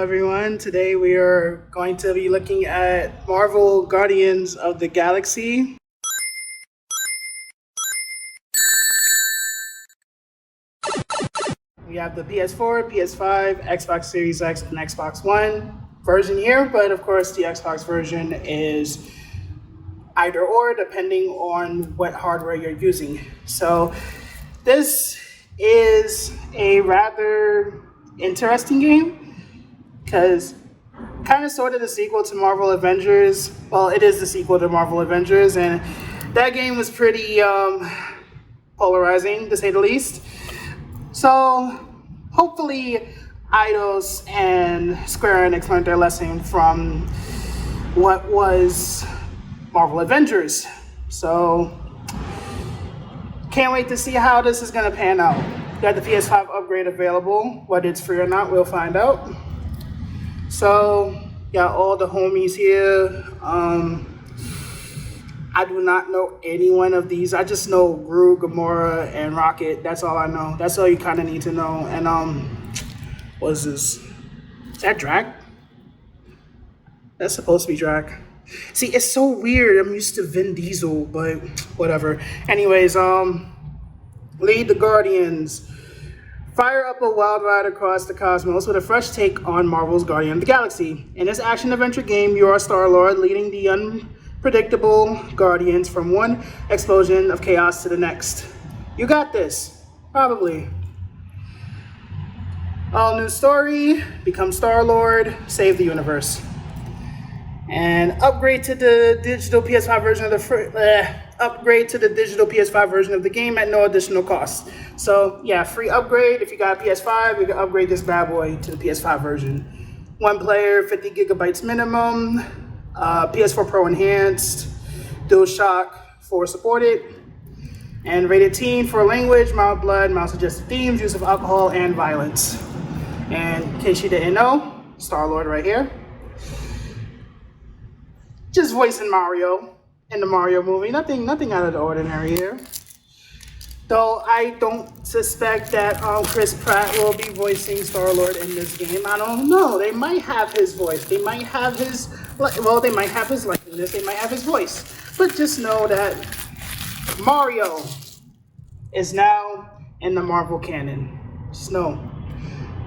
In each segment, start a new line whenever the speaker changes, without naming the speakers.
everyone. Today we are going to be looking at Marvel Guardians of the Galaxy. We have the PS4, PS5, Xbox Series X, and Xbox One version here, but of course the Xbox version is either or depending on what hardware you're using. So this is a rather interesting game because kind of sort of the sequel to Marvel Avengers. Well, it is the sequel to Marvel Avengers, and that game was pretty polarizing, to say the least. So hopefully Eidos and Square Enix learned their lesson from what was Marvel Avengers. So can't wait to see how this is going to pan out. Got the PS5 upgrade available. Whether it's free or not, we'll find out. So, got all the homies here. I do not know any one of these. I just know Groot, Gamora, and Rocket. That's all I know. That's all you kind of need to know. And, what is this? Is that Drac? That's supposed to be Drac. See, it's so weird. I'm used to Vin Diesel, but whatever. Anyways, lead the Guardians. Fire up a wild ride across the cosmos with a fresh take on Marvel's Guardian of the Galaxy. In this action-adventure game, you are Star-Lord, leading the unpredictable Guardians from one explosion of chaos to the next. You got this. Probably. All new story, become Star-Lord, save the universe. And upgrade to the digital PS5 version of the game at no additional cost. So yeah, free upgrade. If you got a PS5, you can upgrade this bad boy to the PS5 version. One player, 50 gigabytes minimum, PS4 Pro enhanced, DualShock 4 supported, and rated teen for language, mild blood, mild suggested themes, use of alcohol, and violence. And in case you didn't know, Star-Lord right here. Just voicing Mario in the Mario movie. Nothing out of the ordinary here. Though I don't suspect that Chris Pratt will be voicing Star-Lord in this game. I don't know. They might have his voice. They might have his, they might have his likeness. They might have his voice. But just know that Mario is now in the Marvel canon. Just know.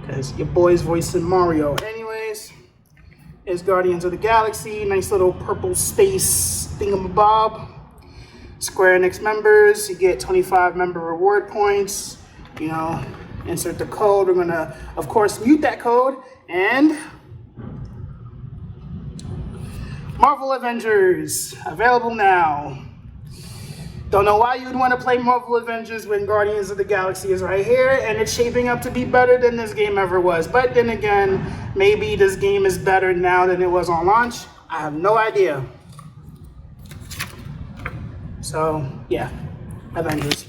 Because your boy's voicing Mario. Anyways, is Guardians of the Galaxy. Nice little purple space thingamabob. Square Enix members, you get 25 member reward points. You know, insert the code. We're gonna, of course, mute that code. And Marvel Avengers, available now. Don't know why you'd want to play Marvel Avengers when Guardians of the Galaxy is right here, and it's shaping up to be better than this game ever was. But then again, maybe this game is better now than it was on launch. I have no idea. So, yeah, Avengers.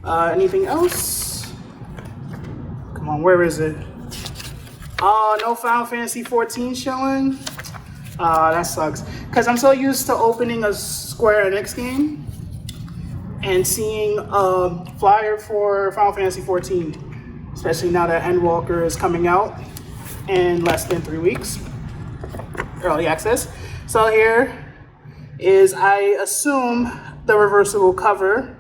Anything else? Come on, where is it? Oh, no Final Fantasy 14 showing? That sucks. Because I'm so used to opening a Square Enix game and seeing a flyer for Final Fantasy 14, especially now that Endwalker is coming out in less than 3 weeks, early access. So here is, I assume, the reversible cover,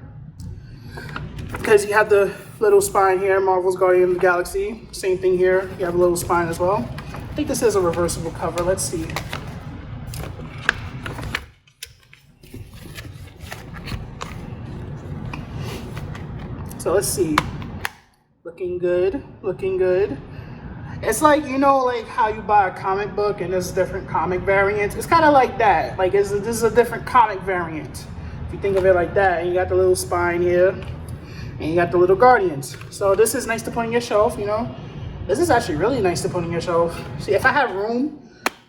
because you have the little spine here, Marvel's Guardian of the Galaxy. Same thing here, you have a little spine as well. I think this is a reversible cover, let's see. So let's see, looking good, looking good. It's like, you know, like how you buy a comic book and there's different comic variants. It's kind of like that. Like this is a different comic variant. If you think of it like that, and you got the little spine here, and you got the little Guardians. So this is nice to put on your shelf, you know. This is actually really nice to put on your shelf. See, if I had room,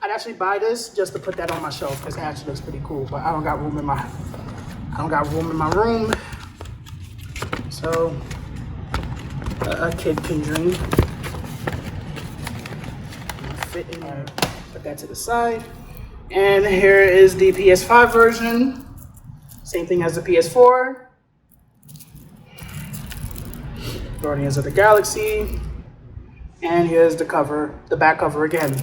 I'd actually buy this just to put that on my shelf because it actually looks pretty cool. But I don't got room in my room. So a kid can dream. Fit in there. Put that to the side. And here is the PS5 version. Same thing as the PS4. Guardians of the Galaxy. And here's the cover, the back cover again.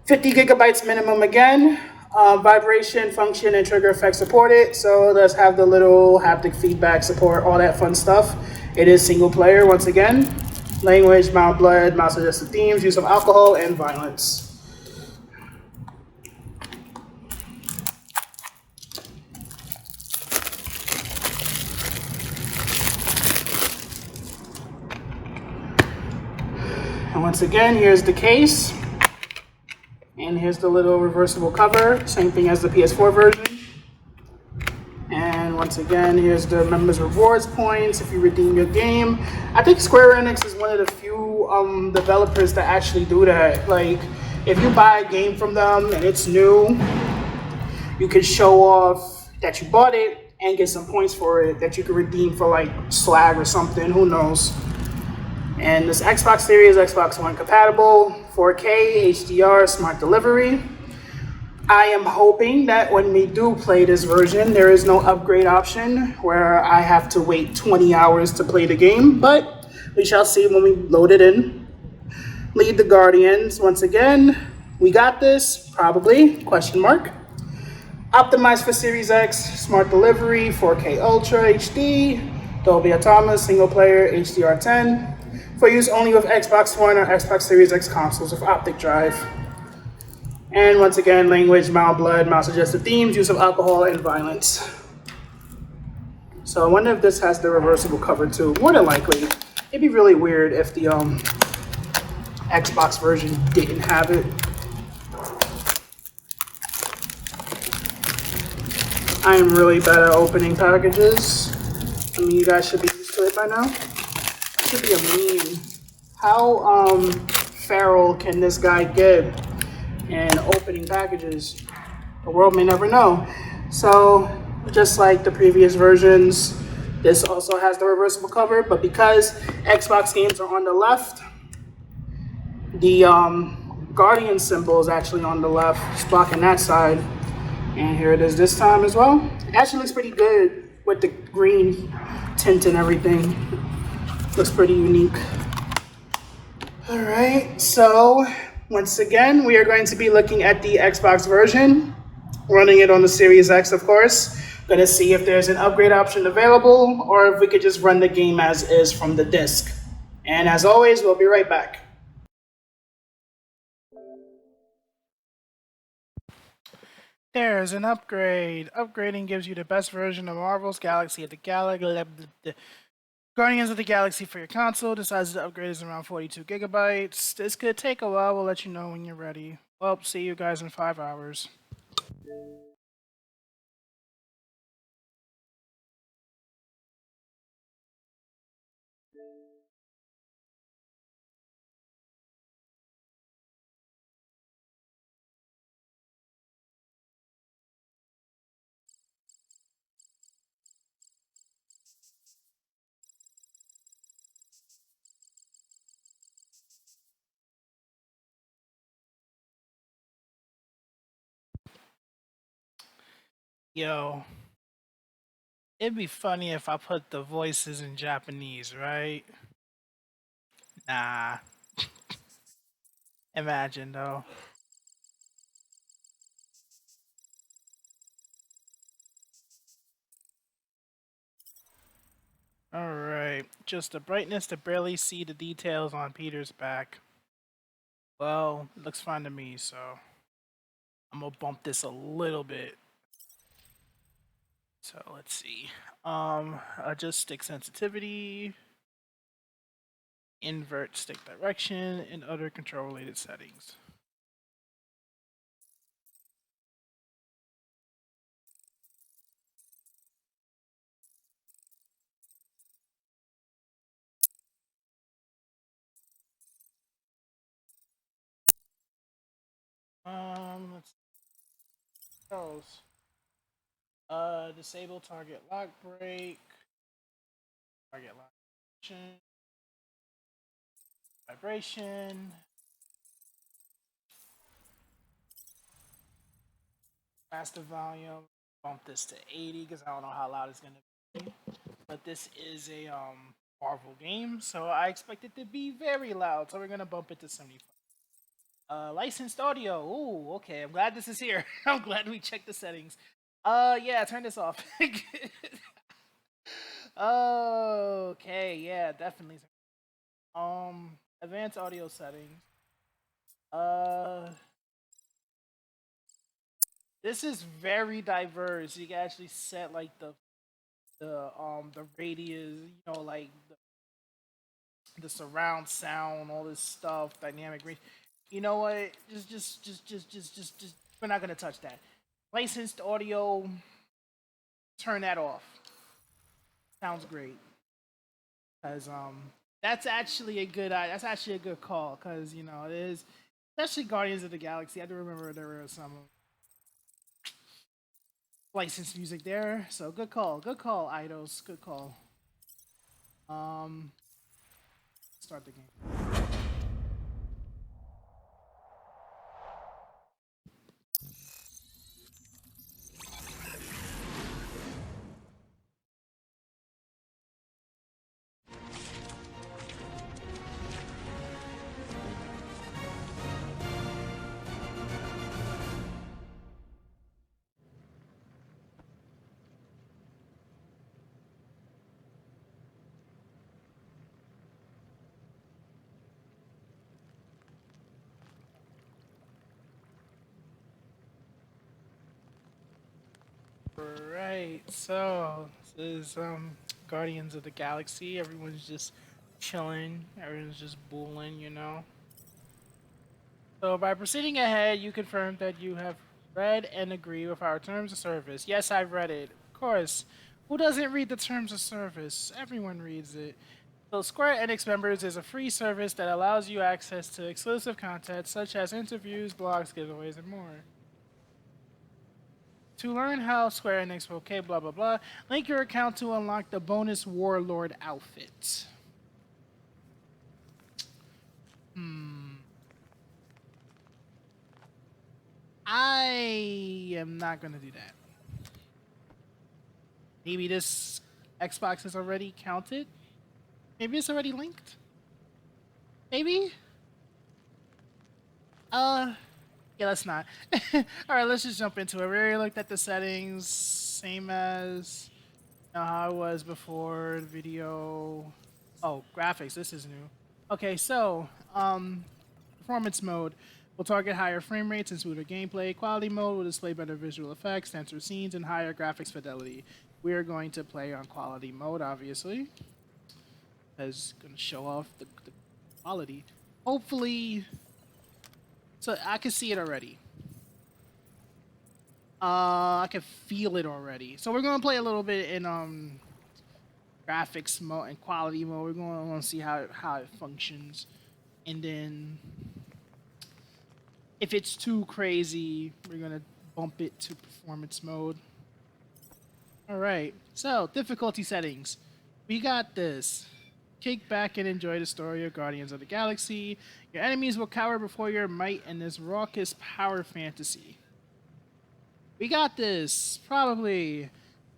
50 gigabytes minimum again. Vibration, function, and trigger effects supported. So let's have the little haptic feedback support, all that fun stuff. It is single player once again. Language, mild blood, mild suggested themes, use of alcohol, and violence. And once again, here's the case. And here's the little reversible cover, same thing as the PS4 version. And once again, here's the members rewards points if you redeem your game. I think Square Enix is one of the few developers that actually do that. Like, if you buy a game from them and it's new, you can show off that you bought it and get some points for it that you can redeem for like swag or something, who knows. And this Xbox Series, Xbox One compatible, 4K, HDR, smart delivery. I am hoping that when we do play this version, there is no upgrade option where I have to wait 20 hours to play the game, but we shall see when we load it in. Lead the Guardians, once again, we got this, probably, question mark. Optimized for Series X, smart delivery, 4K Ultra HD, Dolby Atmos, single player, HDR10, for use only with Xbox One or Xbox Series X consoles with optic drive. And once again, language, mild blood, mild suggested themes, use of alcohol, and violence. So I wonder if this has the reversible cover too. More than likely. It'd be really weird if the Xbox version didn't have it. I am really bad at opening packages. I mean, you guys should be used to it by now. That should be a meme. How feral can this guy get in opening packages? The world may never know. So, just like the previous versions, this also has the reversible cover, but because Xbox games are on the left, the Guardian symbol is actually on the left, it's blocking that side. And here it is this time as well. It actually looks pretty good with the green tint and everything. Looks pretty unique. All right, so once again, we are going to be looking at the Xbox version, running it on the Series X, of course. Gonna see if there's an upgrade option available or if we could just run the game as is from the disc. And as always, we'll be right back. There's an upgrade. Upgrading gives you the best version of Marvel's Galaxy of the Guardians of the Galaxy for your console. The size of the upgrade is around 42 gigabytes. This could take a while. We'll let you know when you're ready. Well, see you guys in 5 hours. Yo, it'd be funny if I put the voices in Japanese, right? Nah. Imagine though. Alright. Just the brightness to barely see the details on Peter's back. Well, it looks fine to me, so I'm gonna bump this a little bit. So let's see. Adjust stick sensitivity, invert stick direction, and other control related settings. Let's see. Disable target lock break, target lock vibration, master volume. Bump this to 80 because I don't know how loud it's gonna be. But this is a Marvel game, so I expect it to be very loud. So we're gonna bump it to 75. Licensed audio. Ooh, okay. I'm glad this is here. I'm glad we checked the settings. Yeah, turn this off. Okay, yeah, definitely. Advanced audio settings. Uh, this is very diverse. You can actually set like the radius, like the surround sound, all this stuff, dynamic range. You know what? Just. We're not gonna touch that. Licensed audio. Turn that off. Sounds great. Cause that's actually a good call. Cause it is, especially Guardians of the Galaxy. I do remember there were some licensed music there. So good call. Good call, Idos. Good call. Um, Start the game. Right, so this is Guardians of the Galaxy. Everyone's just chilling. Everyone's just bulling. So by proceeding ahead, you confirm that you have read and agree with our terms of service. Yes, I've read it. Of course. Who doesn't read the terms of service? Everyone reads it. So Square Enix Members is a free service that allows you access to exclusive content such as interviews, blogs, giveaways, and more. To learn how Square Enix will okay, blah blah blah, link your account to unlock the bonus Warlord outfit. I am not gonna do that. Maybe this Xbox is already counted. Maybe it's already linked. Maybe. Yeah, let's not. All right, let's just jump into it. We already looked at the settings, same as how it was before the video. Oh, graphics. This is new. Okay, so performance mode will target higher frame rates and smoother gameplay. Quality mode will display better visual effects, denser scenes, and higher graphics fidelity. We are going to play on quality mode, obviously. That's going to show off the quality. Hopefully, so I can see it already. I can feel it already. So we're gonna play a little bit in graphics mode and quality mode. We're gonna see how it functions, and then if it's too crazy, we're gonna bump it to performance mode. All right. So difficulty settings. We got this. Kick back and enjoy the story of Guardians of the Galaxy. Your enemies will cower before your might in this raucous power fantasy. We got this. Probably.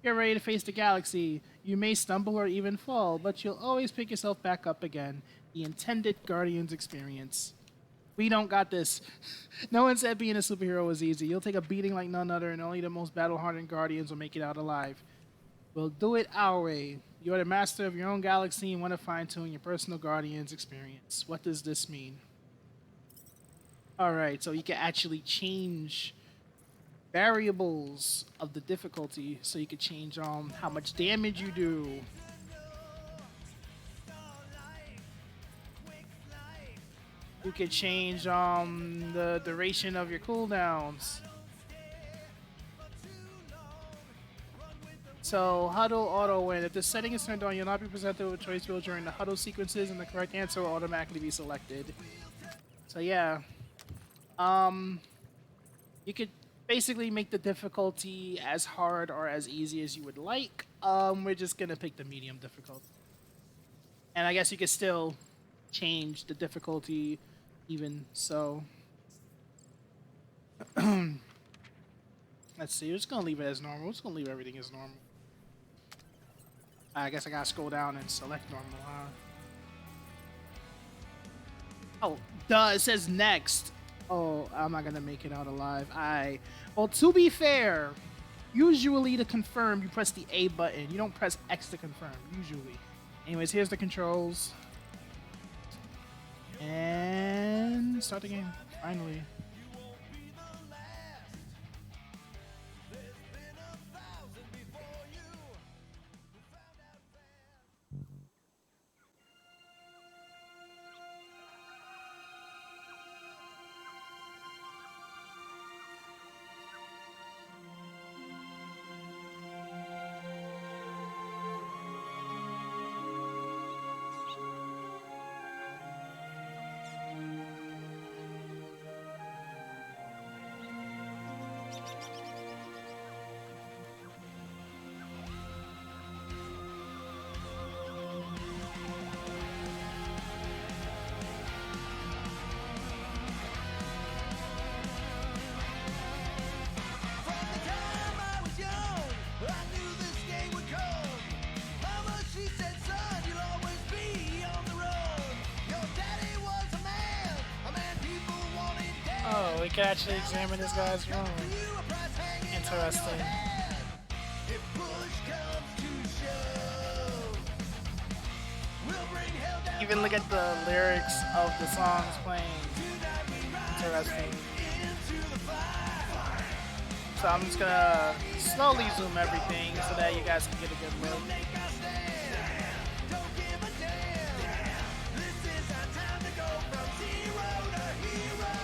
Get ready to face the galaxy. You may stumble or even fall, but you'll always pick yourself back up again. The intended Guardians experience. We don't got this. No one said being a superhero was easy. You'll take a beating like none other, and only the most battle-hardened Guardians will make it out alive. We'll do it our way. You're the master of your own galaxy and want to fine-tune your personal Guardians experience. What does this mean? Alright, so you can actually change variables of the difficulty, so you can change how much damage you do. You can change the duration of your cooldowns. So huddle auto win. If the setting is turned on, you'll not be presented with a choice wheel during the huddle sequences, and the correct answer will automatically be selected. So yeah, you could basically make the difficulty as hard or as easy as you would like. We're just gonna pick the medium difficulty, and I guess you could still change the difficulty even so. Let's see. We're just gonna leave it as normal. We're just gonna leave everything as normal. I guess I gotta scroll down and select normal, huh? Oh, duh, it says next. Oh, I'm not gonna make it out alive. Well, to be fair, usually to confirm, you press the A button. You don't press X to confirm, usually. Anyways, here's the controls. And start the game, finally. Oh, we can actually examine this guy's room. Interesting. Even look at the lyrics of the songs playing. Interesting. So I'm just gonna slowly zoom everything so that you guys can get a good look.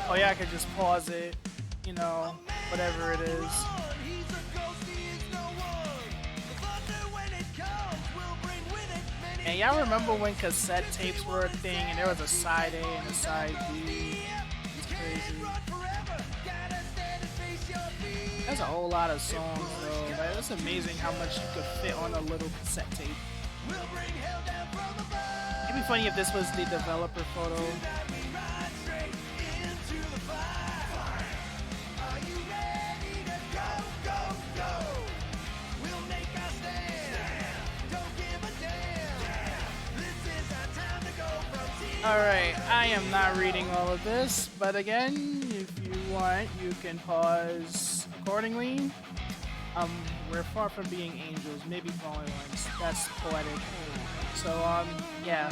Oh yeah, I could just pause it, you know, whatever it is. And y'all remember when cassette tapes were a thing and there was a side A and a side B? It's crazy. That's a whole lot of songs though. Like, it's amazing how much you could fit on a little cassette tape. It'd be funny if this was the developer photo. Alright, I am not reading all of this, but again, if you want, you can pause accordingly. We're far from being angels, maybe fallen ones. That's poetic. So, yeah,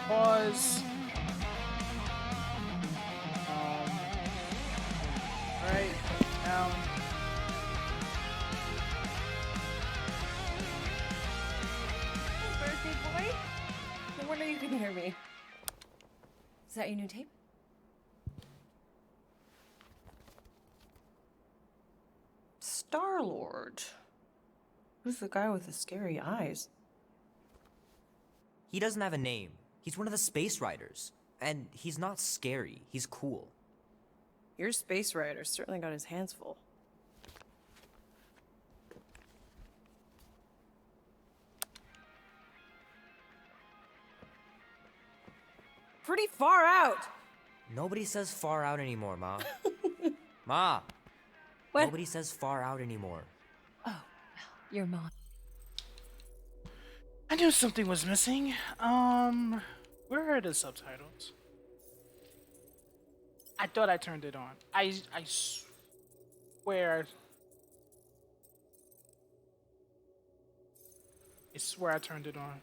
pause. Right, down.
Birthday boy? No wonder you couldn't hear me. Is that your new tape? Star-Lord. Who's the guy with the scary eyes?
He doesn't have a name. He's one of the space riders. And he's not scary, he's cool.
Your space rider certainly got his hands full. Pretty far out!
Nobody says far out anymore, Ma. Ma!
What?
Nobody says far out anymore.
Oh, well, your mom.
I knew something was missing. Where are the subtitles? I thought I turned it on. I swear. I swear I turned it on.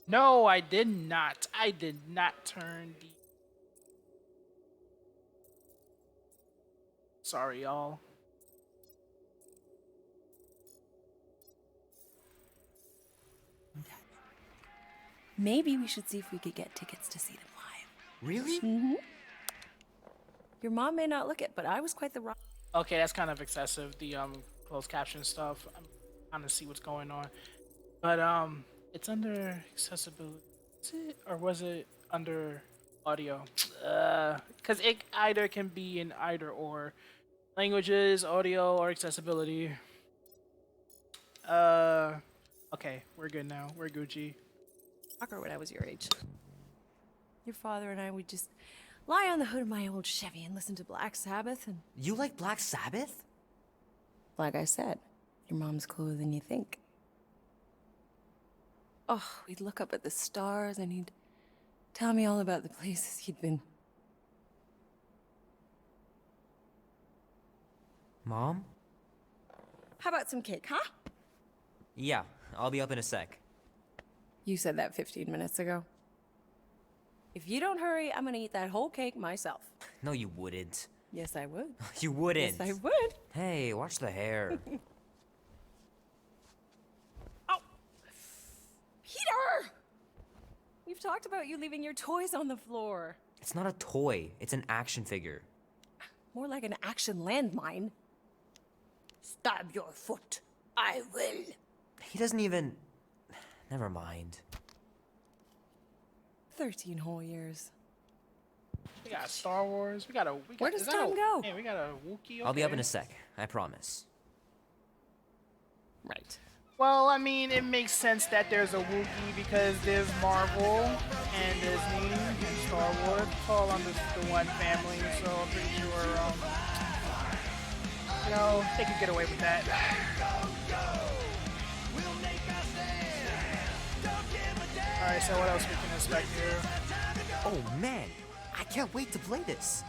No, I did not. I did not turn the... Sorry, y'all.
Maybe we should see if we could get tickets to see them live.
Really?
Mm-hmm. Your mom may not look it, but I was quite the rock.
Okay, that's kind of excessive, the closed caption stuff. I'm trying to see what's going on. But it's under accessibility. Is it? Or was it under audio? Because it either can be in either or. Languages, audio, or accessibility. Okay, we're good now. We're Gucci.
Soccer when I was your age. Your father and I would just lie on the hood of my old Chevy and listen to Black Sabbath and...
You like Black Sabbath?
Like I said, your mom's cooler than you think. Oh, we'd look up at the stars and he'd tell me all about the places he'd been.
Mom?
How about some cake, huh?
Yeah, I'll be up in a sec.
You said that 15 minutes ago. If you don't hurry, I'm gonna eat that whole cake myself.
No, you wouldn't.
Yes, I would.
You wouldn't.
Yes, I would.
Hey, watch the hair.
Oh! Peter! We've talked about you leaving your toys on the floor.
It's not a toy, it's an action figure.
More like an action landmine. Stab your foot. I will.
He doesn't even... Never mind.
13 whole years.
We got Star Wars.
Where does time go?
Yeah, we got a Wookiee.
I'll be up
okay.
in a sec, I promise.
Right.
Well, I mean, it makes sense that there's a Wookiee because there's Marvel and Disney and Star Wars. It's all under the one family, so I'm pretty sure, you know, they could get away with that. Alright, so what else we can expect here?
Oh man, I can't wait to play this.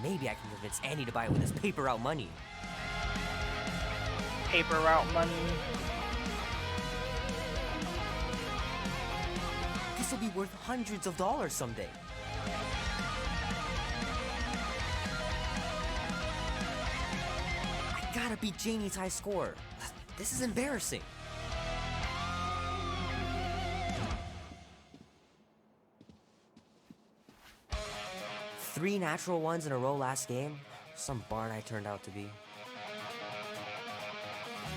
Maybe I can convince Annie to buy it with his paper route money.
Paper route money.
This will be worth hundreds of dollars someday. I gotta beat Janie's high score. This is embarrassing. Three natural ones in a row last game. Some barn I turned out to be.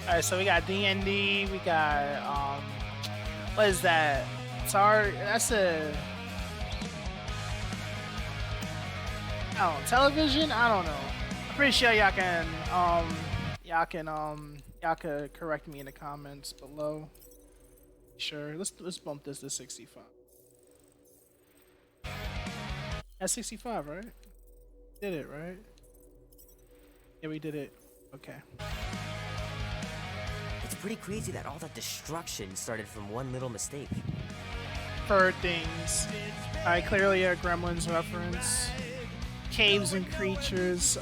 Alright, so we got D&D, we got, what is that? Sorry, that's a... I don't know, television? I don't know. I'm pretty sure y'all can correct me in the comments below. Sure, let's bump this to 65. That's 65, right? Did it, right? Yeah, we did it. Okay.
It's pretty crazy that all that destruction started from one little mistake.
Bird things. Alright, clearly a Gremlins reference. Caves and creatures.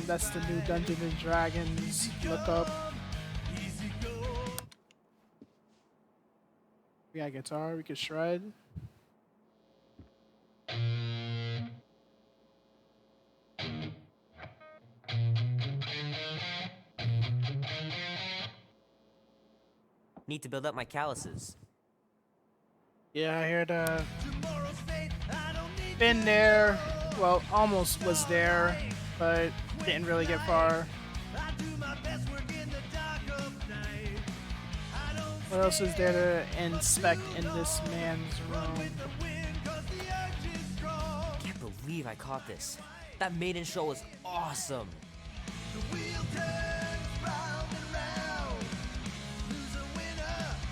That's the new Dungeons and Dragons lookup. We got guitar, we can shred.
Need to build up my calluses.
Yeah, I heard been there. Well, almost was there, but didn't really get far. What else is there to inspect in this man's room?
Can't believe I caught this. That maiden show was awesome.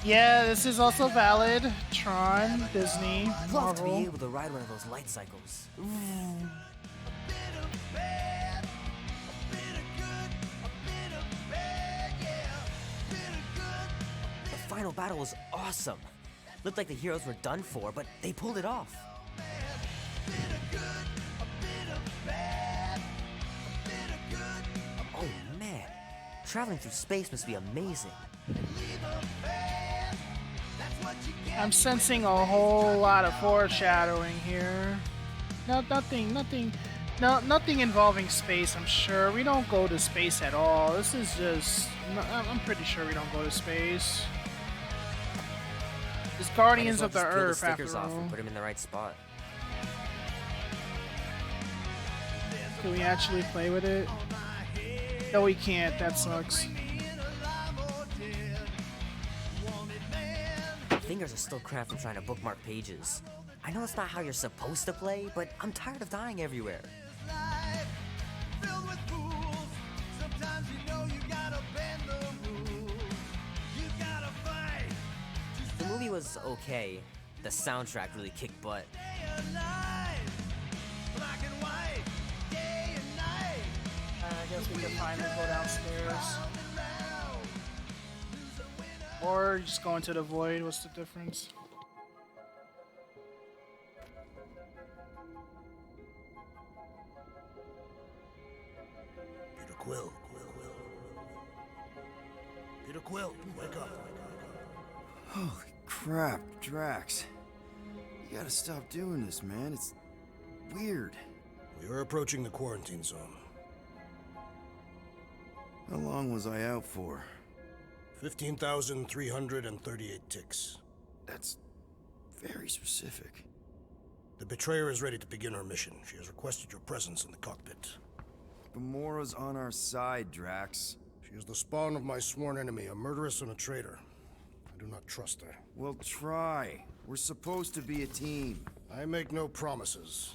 Yeah, this is also valid. Tron, Disney,
I'd love to be
Marvel.
able to ride one of those light cycles. The final battle was awesome. Looked like the heroes were done for, but they pulled it off. Oh man, traveling through space must be amazing.
I'm sensing a whole lot of foreshadowing here. No, nothing involving space, I'm sure. We don't go to space at all. This is just... I'm pretty sure we don't go to space. It's Guardians of the Earth,
Peel the
after
stickers off
all.
and put them in the right spot.
Can we actually play with it? No, we can't. That sucks.
Fingers are still cramped from trying to bookmark pages. I know it's not how you're supposed to play, but I'm tired of dying everywhere. The movie was okay. The soundtrack really kicked butt.
I guess we can finally go downstairs. Or just go into the void. What's the difference?
Peter Quill. Peter Quill, wake up.
Holy crap, Drax. You gotta stop doing this, man. It's weird.
We are approaching the quarantine zone.
How long was I out for?
15,338 ticks.
That's very specific.
The betrayer is ready to begin her mission. She has requested your presence in the cockpit.
Gamora's on our side, Drax.
She is the spawn of my sworn enemy, a murderess and a traitor. I do not trust her.
Well, try. We're supposed to be a team.
I make no promises.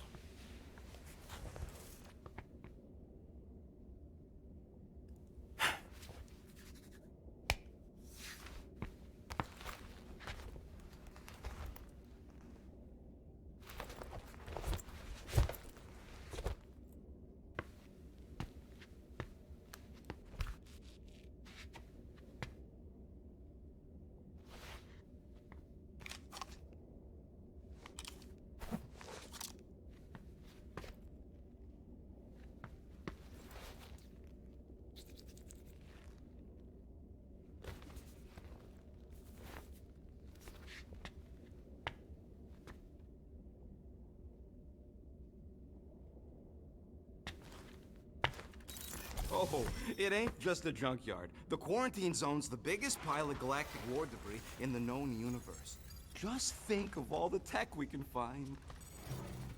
Oh, it ain't just a junkyard. The quarantine zone's the biggest pile of galactic war debris in the known universe. Just think of all the tech we can find.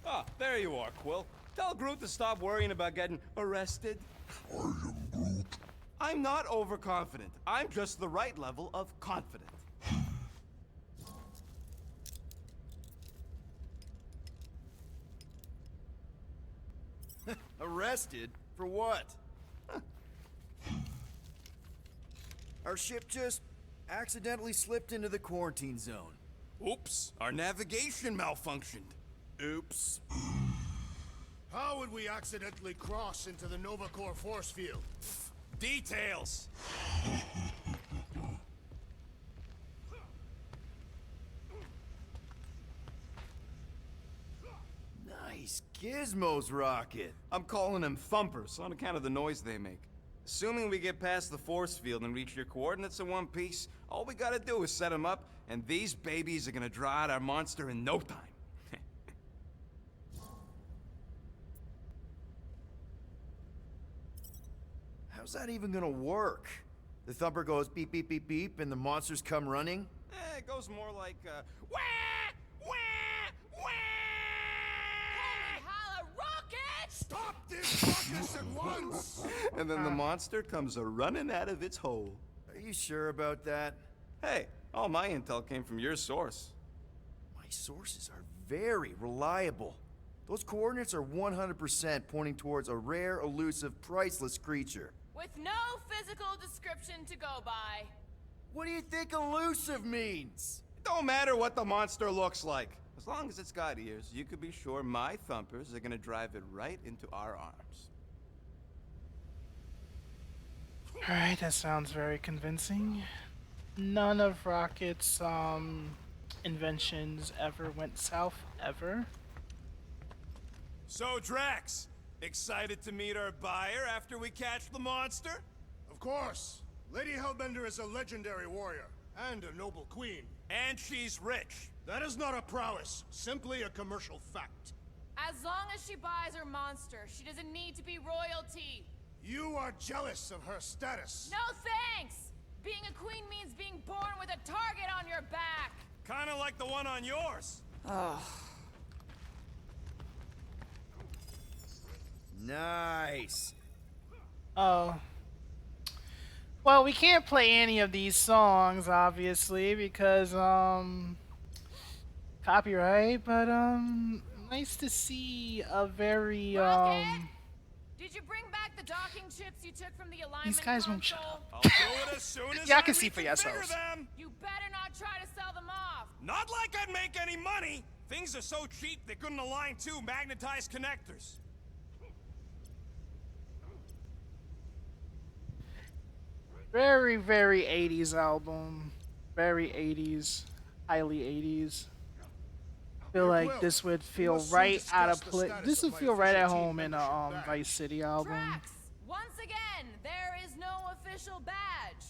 Ah, there you are, Quill. Tell Groot to stop worrying about getting arrested.
I am Groot.
I'm not overconfident. I'm just the right level of confident.
Arrested? For what? Our ship just accidentally slipped into the quarantine zone.
Oops, our navigation malfunctioned. Oops.
How would we accidentally cross into the Nova Corps force field?
Details.
Nice gizmos, Rocket.
I'm calling them thumpers on account of the noise they make. Assuming we get past the force field and reach your coordinates in one piece, all we gotta do is set them up, and these babies are gonna draw out our monster in no time.
How's that even gonna work? The thumper goes beep, beep, beep, beep, and the monsters come running?
It goes more like, wah! Wah! Wah!
Holla, rocket!
Stop this ruckus at once!
And then the monster comes a-running out of its hole.
Are you sure about that?
Hey, all my intel came from your source.
My sources are very reliable. Those coordinates are 100% pointing towards a rare, elusive, priceless creature.
With no physical description to go by.
What do you think elusive means?
It don't matter what the monster looks like. As long as it's got ears, you could be sure my thumpers are gonna drive it right into our arms.
Alright, that sounds very convincing. None of Rocket's inventions ever went south, ever.
So, Drax, excited to meet our buyer after we catch the monster?
Of course. Lady Hellbender is a legendary warrior and a noble queen.
And she's rich.
That is not a prowess, simply a commercial fact.
As long as she buys her monster, she doesn't need to be royalty.
You are jealous of her status.
No thanks! Being a queen means being born with a target on your back.
Kinda like the one on yours.
Nice.
Oh. Well, we can't play any of these songs, obviously, because, copyright, but, nice to see a very,
Rocket? Did you bring back the docking chips you took from the alignment
These guys won't shut
console?
up.
I'll do it as soon as
Y'all
I
can see for
reconfigure
yourselves.
them.
You better not try to sell them off.
Not like I'd make any money. Things are so cheap they couldn't align two magnetized connectors.
Very, very 80s album. Very 80s, highly 80s. Feel like
Quill,
this would
we
feel
must soon
right out of
discuss the
place.
status
This
of
would
my
feel right at
official team
home in a
membership badge.
Vice City album.
Drax, once again, there is no official badge.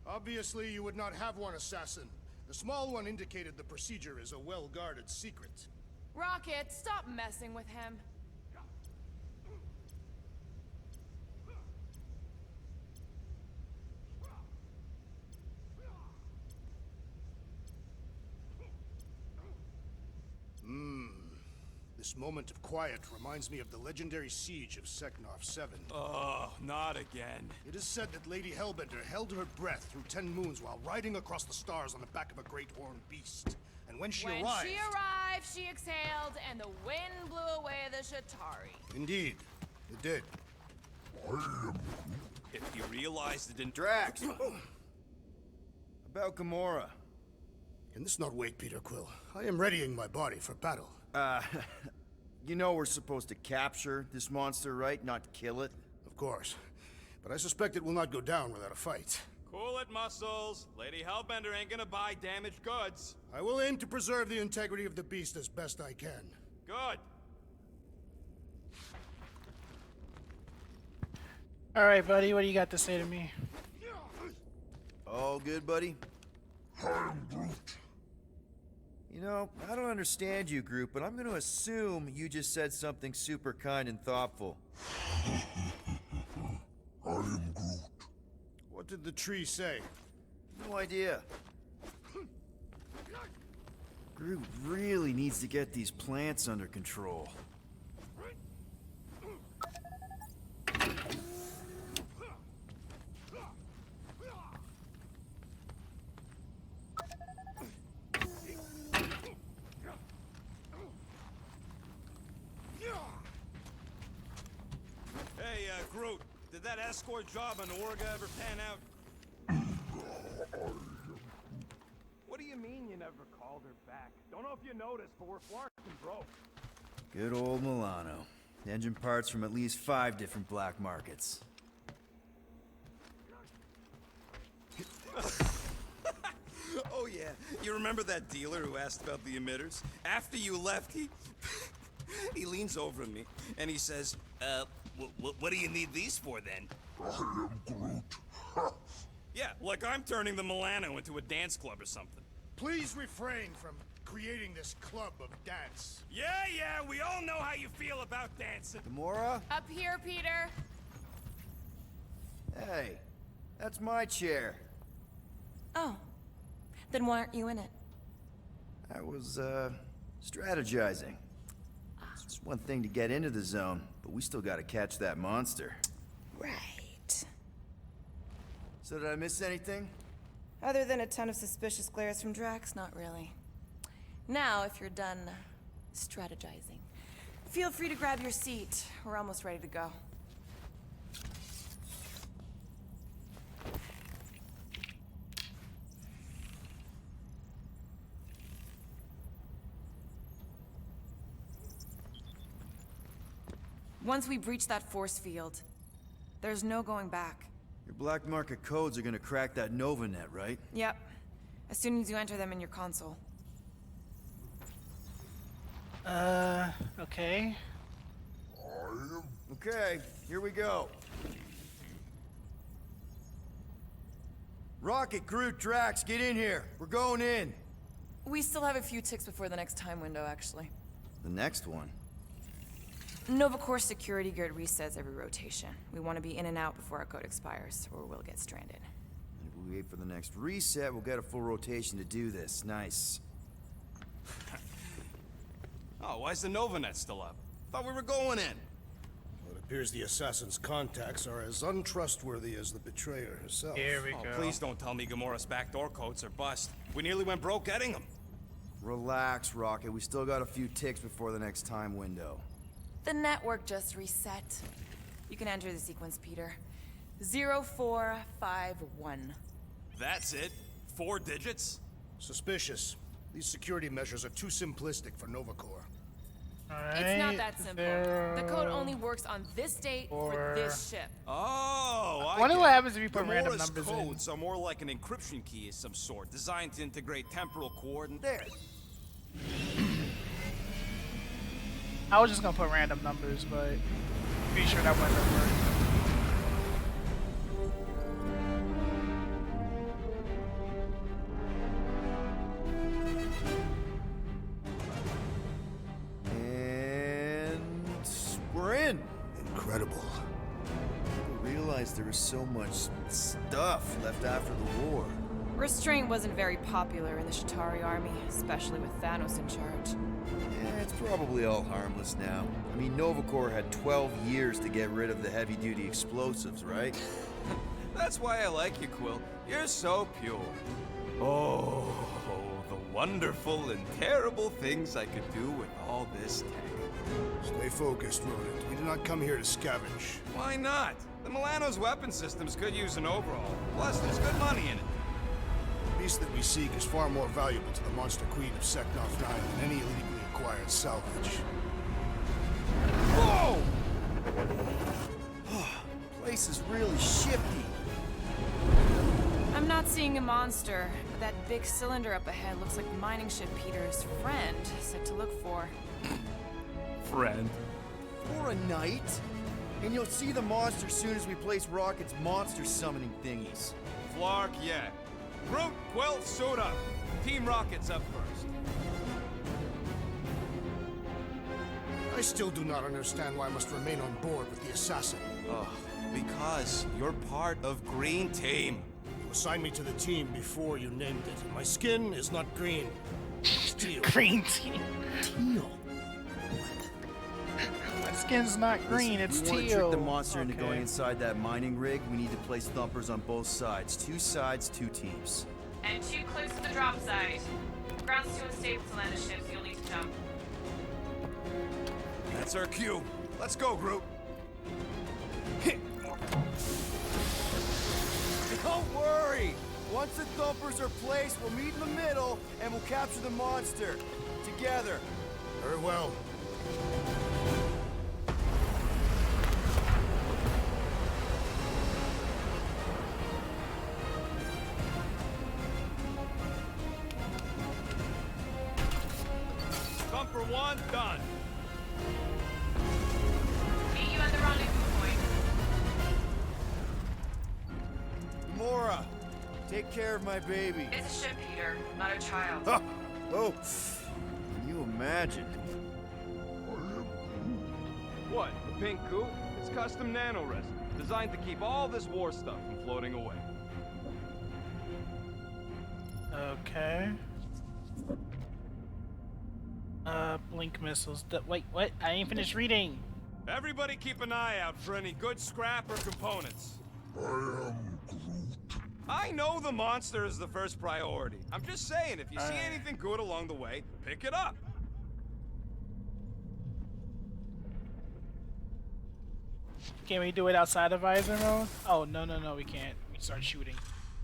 Obviously, you would not have one, assassin. The small one indicated the procedure is a well-guarded secret.
Rocket, stop messing with him.
This moment of quiet reminds me of the legendary siege of Seknarf 7.
Oh, not again.
It is said that Lady Hellbender held her breath through 10 moons while riding across the stars on the back of a great horned beast. And when she arrived...
She exhaled, and the wind blew away the Shatari.
Indeed, it did.
If you realized it didn't...
Drax! About Gamora.
Can this not wait, Peter Quill? I am readying my body for battle.
You know we're supposed to capture this monster, right? Not kill it?
Of course. But I suspect it will not go down without a fight.
Cool it, Muscles. Lady Hellbender ain't gonna buy damaged goods.
I will aim to preserve the integrity of the beast as best I can.
Good.
All right, buddy, what do you got to say to me?
All good, buddy? You know, I don't understand you, Groot, but I'm gonna assume you just said something super kind and thoughtful.
What did the tree say?
No idea. Groot really needs to get these plants under control.
Hey, Groot, did that escort job on Orga ever pan out? What do you mean you never called her back? Don't know if you noticed, but we're fucking broke.
Good old Milano. Engine parts from at least 5 different black markets.
Oh yeah, you remember that dealer who asked about the emitters? After you left, he leans over at me and he says, what do you need these for then?
I am Groot.
Yeah, like I'm turning the Milano into a dance club or something.
Please refrain from creating this club of dance.
Yeah, we all know how you feel about dancing.
Gamora?
Up here, Peter.
Hey, that's my chair.
Oh. Then why aren't you in it?
I was, strategizing. It's one thing to get into the zone, but we still gotta catch that monster.
Right.
So did I miss anything?
Other than a ton of suspicious glares from Drax, not really. Now, if you're done strategizing, feel free to grab your seat. We're almost ready to go. Once we breach that force field, there's no going back.
Your black market codes are gonna crack that Nova net, right?
Yep. As soon as you enter them in your console.
Okay.
Okay, here we go. Rocket, Groot, Drax, get in here. We're going in.
We still have a few ticks before the next time window, actually.
The next one.
Nova Corps security grid resets every rotation. We want to be in and out before our code expires, or we'll get stranded.
And if we wait for the next reset, we'll get a full rotation to do this. Nice.
Oh, why's the Novanet still up? Thought we were going in.
Well, it appears the assassin's contacts are as untrustworthy as the betrayer herself.
Here we
Oh,
go.
please don't tell me Gamora's backdoor codes are bust. We nearly went broke getting them.
Relax, Rocket. We still got a few ticks before the next time window.
The network just reset. You can enter the sequence, Peter. 0451.
That's it? 4 digits?
Suspicious. These security measures are too simplistic for Nova Corps.
Alright.
It's not that simple. The code only works on this date for this ship.
Oh,
I wonder
get
what
it.
happens if you put
The
random
Morse
numbers
codes are more like an encryption key of some sort, designed to integrate temporal coordinates. There.
I was just gonna put random numbers, but pretty sure that wouldn't work.
And we're in.
Incredible.
I realized there was so much stuff left after the war.
Restraint wasn't very popular in the Shatari army, especially with Thanos in charge.
Yeah, it's probably all harmless now. I mean, Nova Corps had 12 years to get rid of the heavy-duty explosives, right?
That's why I like you, Quill. You're so pure. Oh, the wonderful and terrible things I could do with all this tech.
Stay focused, Rodent. We did not come here to scavenge.
Why not? The Milano's weapon systems could use an overhaul. Plus, there's good money in it.
The beast that we seek is far more valuable to the Monster Queen of Seknov 9 than any illegally acquired salvage.
Whoa!
Place is really shifty.
I'm not seeing a monster, but that big cylinder up ahead looks like the mining ship Peter's friend said to look for.
Friend.
For a night? And you'll see the monster soon as we place Rocket's monster summoning thingies.
Flark, yeah. Groot, Quill, suit up. Team Rocket's up first.
I still do not understand why I must remain on board with the assassin.
Oh, because you're part of Green Team.
You assigned me to the team before you named it, and my skin is not green. It's teal.
Green teal.
Teal.
My skin's not green, it's
If we want to
teal.
trick the monster into
Okay.
going inside that mining rig, we need to place thumpers on both sides. 2 sides, 2 teams.
And 2 clicks to the drop side. Ground's too unstable to land the ship, so you'll need to jump.
That's our cue. Let's go, Groot.
Don't worry! Once the thumpers are placed, we'll meet in the middle, and we'll capture the monster. Together.
Very well.
Thumper 1, done.
Meet you at the rendezvous point.
Mora, take care of my baby.
It's a ship, Peter, not a child.
Oh, can you imagine?
What, the pink coupe? It's custom nano resin, designed to keep all this war stuff from floating away.
Okay. Blink missiles. Wait, what? I ain't finished reading.
Everybody keep an eye out for any good scrap or components.
I am Groot.
I know the monster is the first priority. I'm just saying, if you see anything good along the way, pick it up.
Can we do it outside of visor mode? Oh, no, we can't. We start shooting.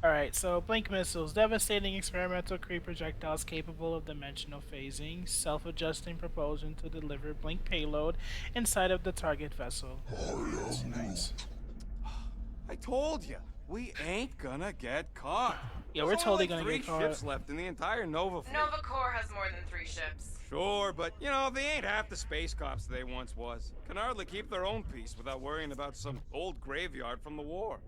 Alright, so blink missiles. Devastating experimental Kree projectiles capable of dimensional phasing. Self-adjusting propulsion to deliver blink payload inside of the target vessel. That's nice.
I told you, we ain't gonna get caught.
Yeah, we're
There's
totally
only
gonna
like
get
3
caught.
ships left in the entire Nova fleet.
Nova Corps has more than 3 ships.
Sure, but you know, they ain't half the space cops they once was. Can hardly keep their own peace without worrying about some old graveyard from the war.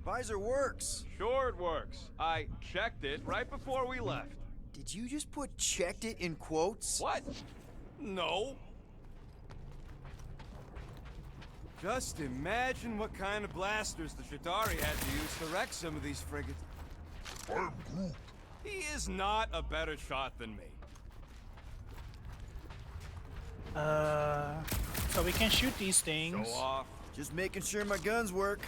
Visor works.
Sure it works. I checked it right before we left.
Did you just put checked it in quotes?
What? No. Just imagine what kind of blasters the Shatari had to use to wreck some of these frigates.
I'm Groot.
He is not a better shot than me.
So we can shoot these things.
Show off.
Just making sure my guns work.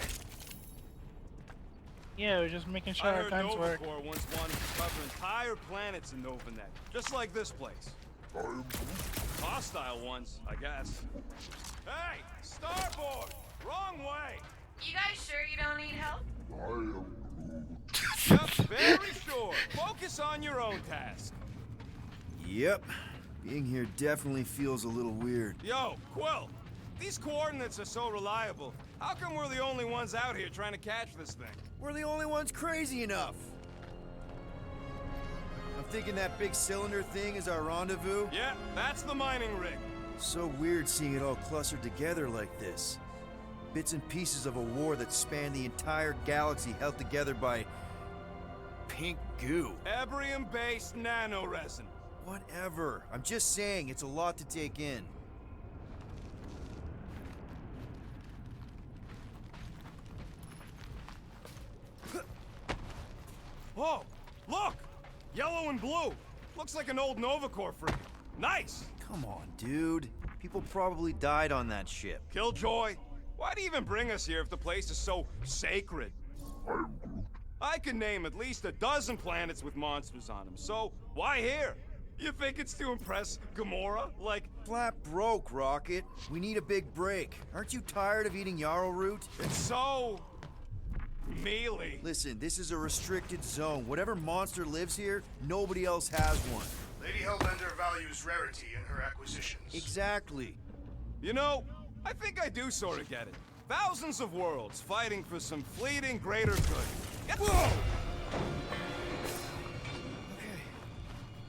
Yeah, we're just making sure
I
our
heard
guns
Nova
work.
Corps once wanted to cover entire planets in NovaNet, just like this place.
I am Groot.
Hostile ones, I guess. Hey, starboard! Wrong way!
You guys sure you don't need help?
I am
Yep, very sure. Focus on your own task.
Yep. Being here definitely feels a little weird.
Yo, Quill! These coordinates are so reliable. How come we're the only ones out here trying to catch this thing?
We're the only ones crazy enough. I'm thinking that big cylinder thing is our rendezvous.
Yeah, that's the mining rig.
So weird seeing it all clustered together like this. Bits and pieces of a war that spanned the entire galaxy held together by pink goo.
Ebrium-based nanoresin.
Whatever. I'm just saying, it's a lot to take in.
Whoa! Look! Yellow and blue! Looks like an old Nova Corps frigate. Nice!
Come on, dude. People probably died on that ship.
Killjoy, why'd he even bring us here if the place is so sacred? I can name at least a dozen planets with monsters on them, so why here? You think it's to impress Gamora? Like,
Flat broke, Rocket. We need a big break. Aren't you tired of eating yarrow root?
it's so... mealy.
Listen, this is a restricted zone. Whatever monster lives here, nobody else has one.
Lady Hellbender values rarity in her acquisitions.
Exactly.
You know, I think I do sort of get it. Thousands of worlds fighting for some fleeting greater good. Whoa!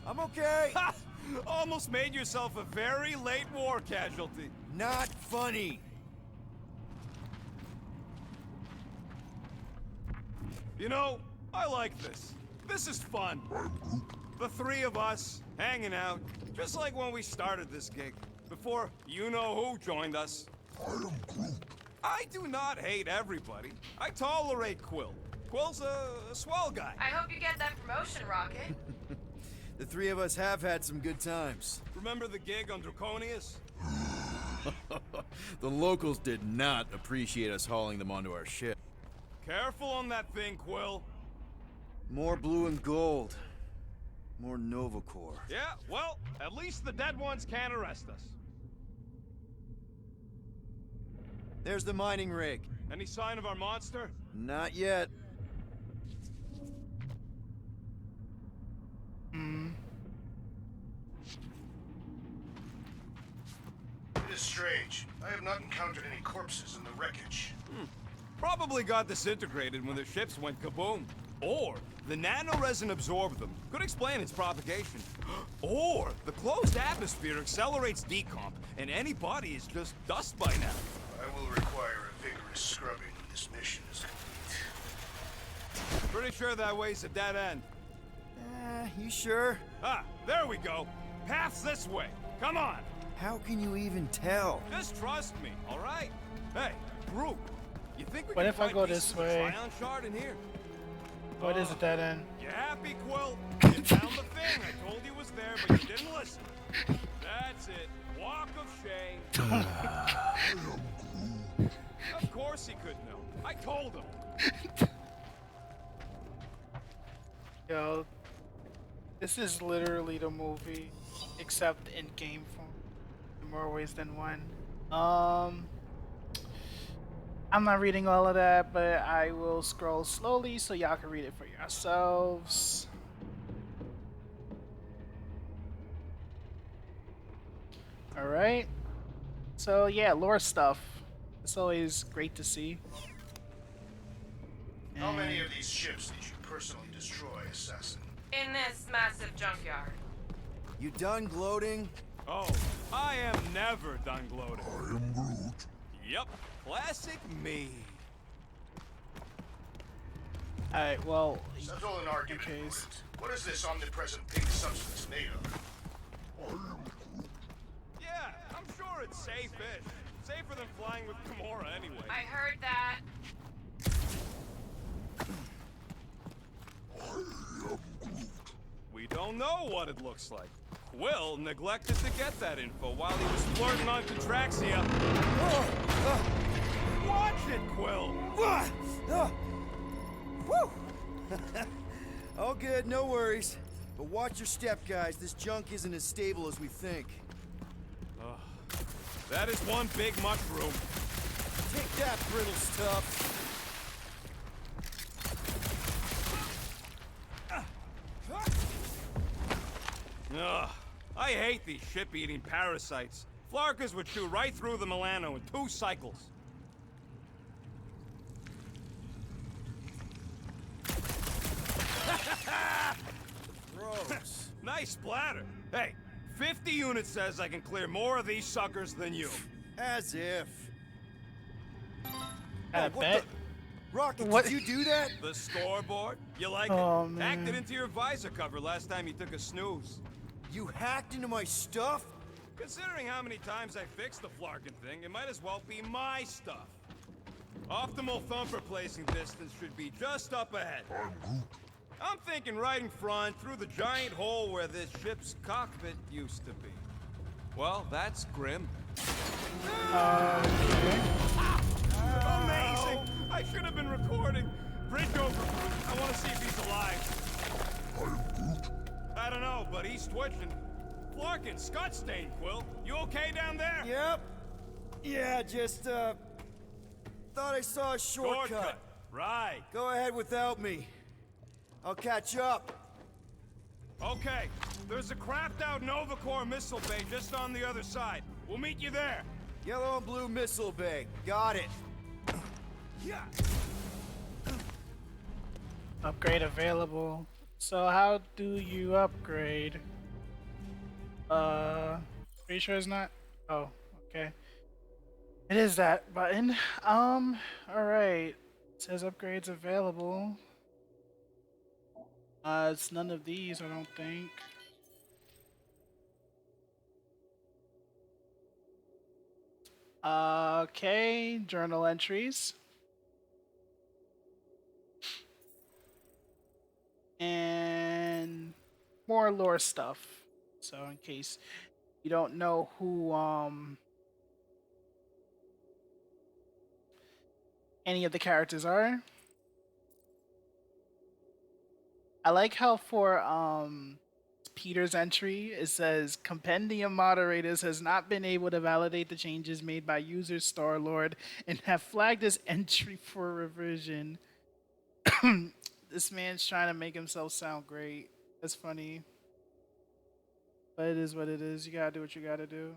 I'm okay.
Ha! Almost made yourself a very late war casualty.
Not funny.
You know, I like this. This is fun. The three of us, hanging out, just like when we started this gig. Before you-know-who joined us. I do not hate everybody. I tolerate Quill. Quill's a swell guy.
I hope you get that promotion, Rocket.
The three of us have had some good times.
Remember the gig on Draconius?
The locals did not appreciate us hauling them onto our ship.
Careful on that thing, Quill.
More blue and gold. More Nova Corps.
Yeah, well, at least the dead ones can't arrest us.
There's the mining rig.
Any sign of our monster?
Not yet.
It is strange. I have not encountered any corpses in the wreckage.
Probably got disintegrated when the ships went kaboom. Or the nanoresin absorbed them. Could explain its propagation. Or the closed atmosphere accelerates decomp, and any body is just dust by now.
I will require a vigorous scrubbing when this mission is complete.
Pretty sure that way's a dead end.
You sure?
Ah, there we go. Path's this way. Come on.
How can you even tell?
Just trust me, all right? Hey, Groot, you think we
What
can
if I
find
go
pieces
this
of the
way?
Tryon shard in here?
What is it, that end?
You happy, Quill? You found the thing. I told you was there, but you didn't listen. That's it. Walk of shame. Of course he could know. I told him.
Yo, this is literally the movie, except in game form, in more ways than one. I'm not reading all of that, but I will scroll slowly so y'all can read it for yourselves. Alright. So yeah, lore stuff. It's always great to see.
How many of these ships did you personally destroy, Assassin?
In this massive junkyard.
You done gloating?
Oh, I am never done gloating.
I am Groot.
Yep, classic me.
Alright, well,
Settle an argument.
Okay.
Groot. What is this omnipresent pink substance made of?
Yeah, I'm sure it's safe-ish. Safer than flying with Gamora anyway.
I heard that.
We don't know what it looks like. Quill neglected to get that info while he was flirting on Contraxia. Watch it, Quill!
All good, no worries. But watch your step, guys. This junk isn't as stable as we think.
That is one big mushroom.
Take that, brittle stuff.
Ugh, I hate these ship-eating parasites. Flarkers would chew right through the Milano in 2 cycles.
Gross.
Nice splatter. Hey, 50 units says I can clear more of these suckers than you.
As if.
I
what
bet.
the? Rocket,
What?
did you do that?
The scoreboard? You like
Oh,
it?
man.
Hacked it into your visor cover last time you took a snooze.
You hacked into my stuff?
Considering how many times I fixed the Flarkin thing, it might as well be my stuff. Optimal thumper placing distance should be just up ahead.
I'm Groot.
I'm thinking right in front, through the giant hole where this ship's cockpit used to be. Well, that's grim. Amazing! I should have been recording. Bridge over, Groot. I want to see if he's alive.
I'm Groot.
I don't know, but he's twitching. Flarkin, Scott stain, Quill. You okay down there?
Yep. Yeah, just, thought I saw a shortcut.
Right.
Go ahead without me. I'll catch up.
Okay. There's a crapped out Nova Corps missile bay just on the other side. We'll meet you there.
Yellow and blue missile bay. Got it.
Yeah.
Upgrade available. So how do you upgrade? Pretty sure it's not. Oh, okay. It is that button. Alright. It says upgrades available. It's none of these, I don't think. Okay, journal entries. And more lore stuff. So in case you don't know who any of the characters are. I like how for Peter's entry it says Compendium Moderators has not been able to validate the changes made by user Star-Lord and have flagged this entry for revision. This man's trying to make himself sound great. That's funny. But it is what it is. You gotta do what you gotta do.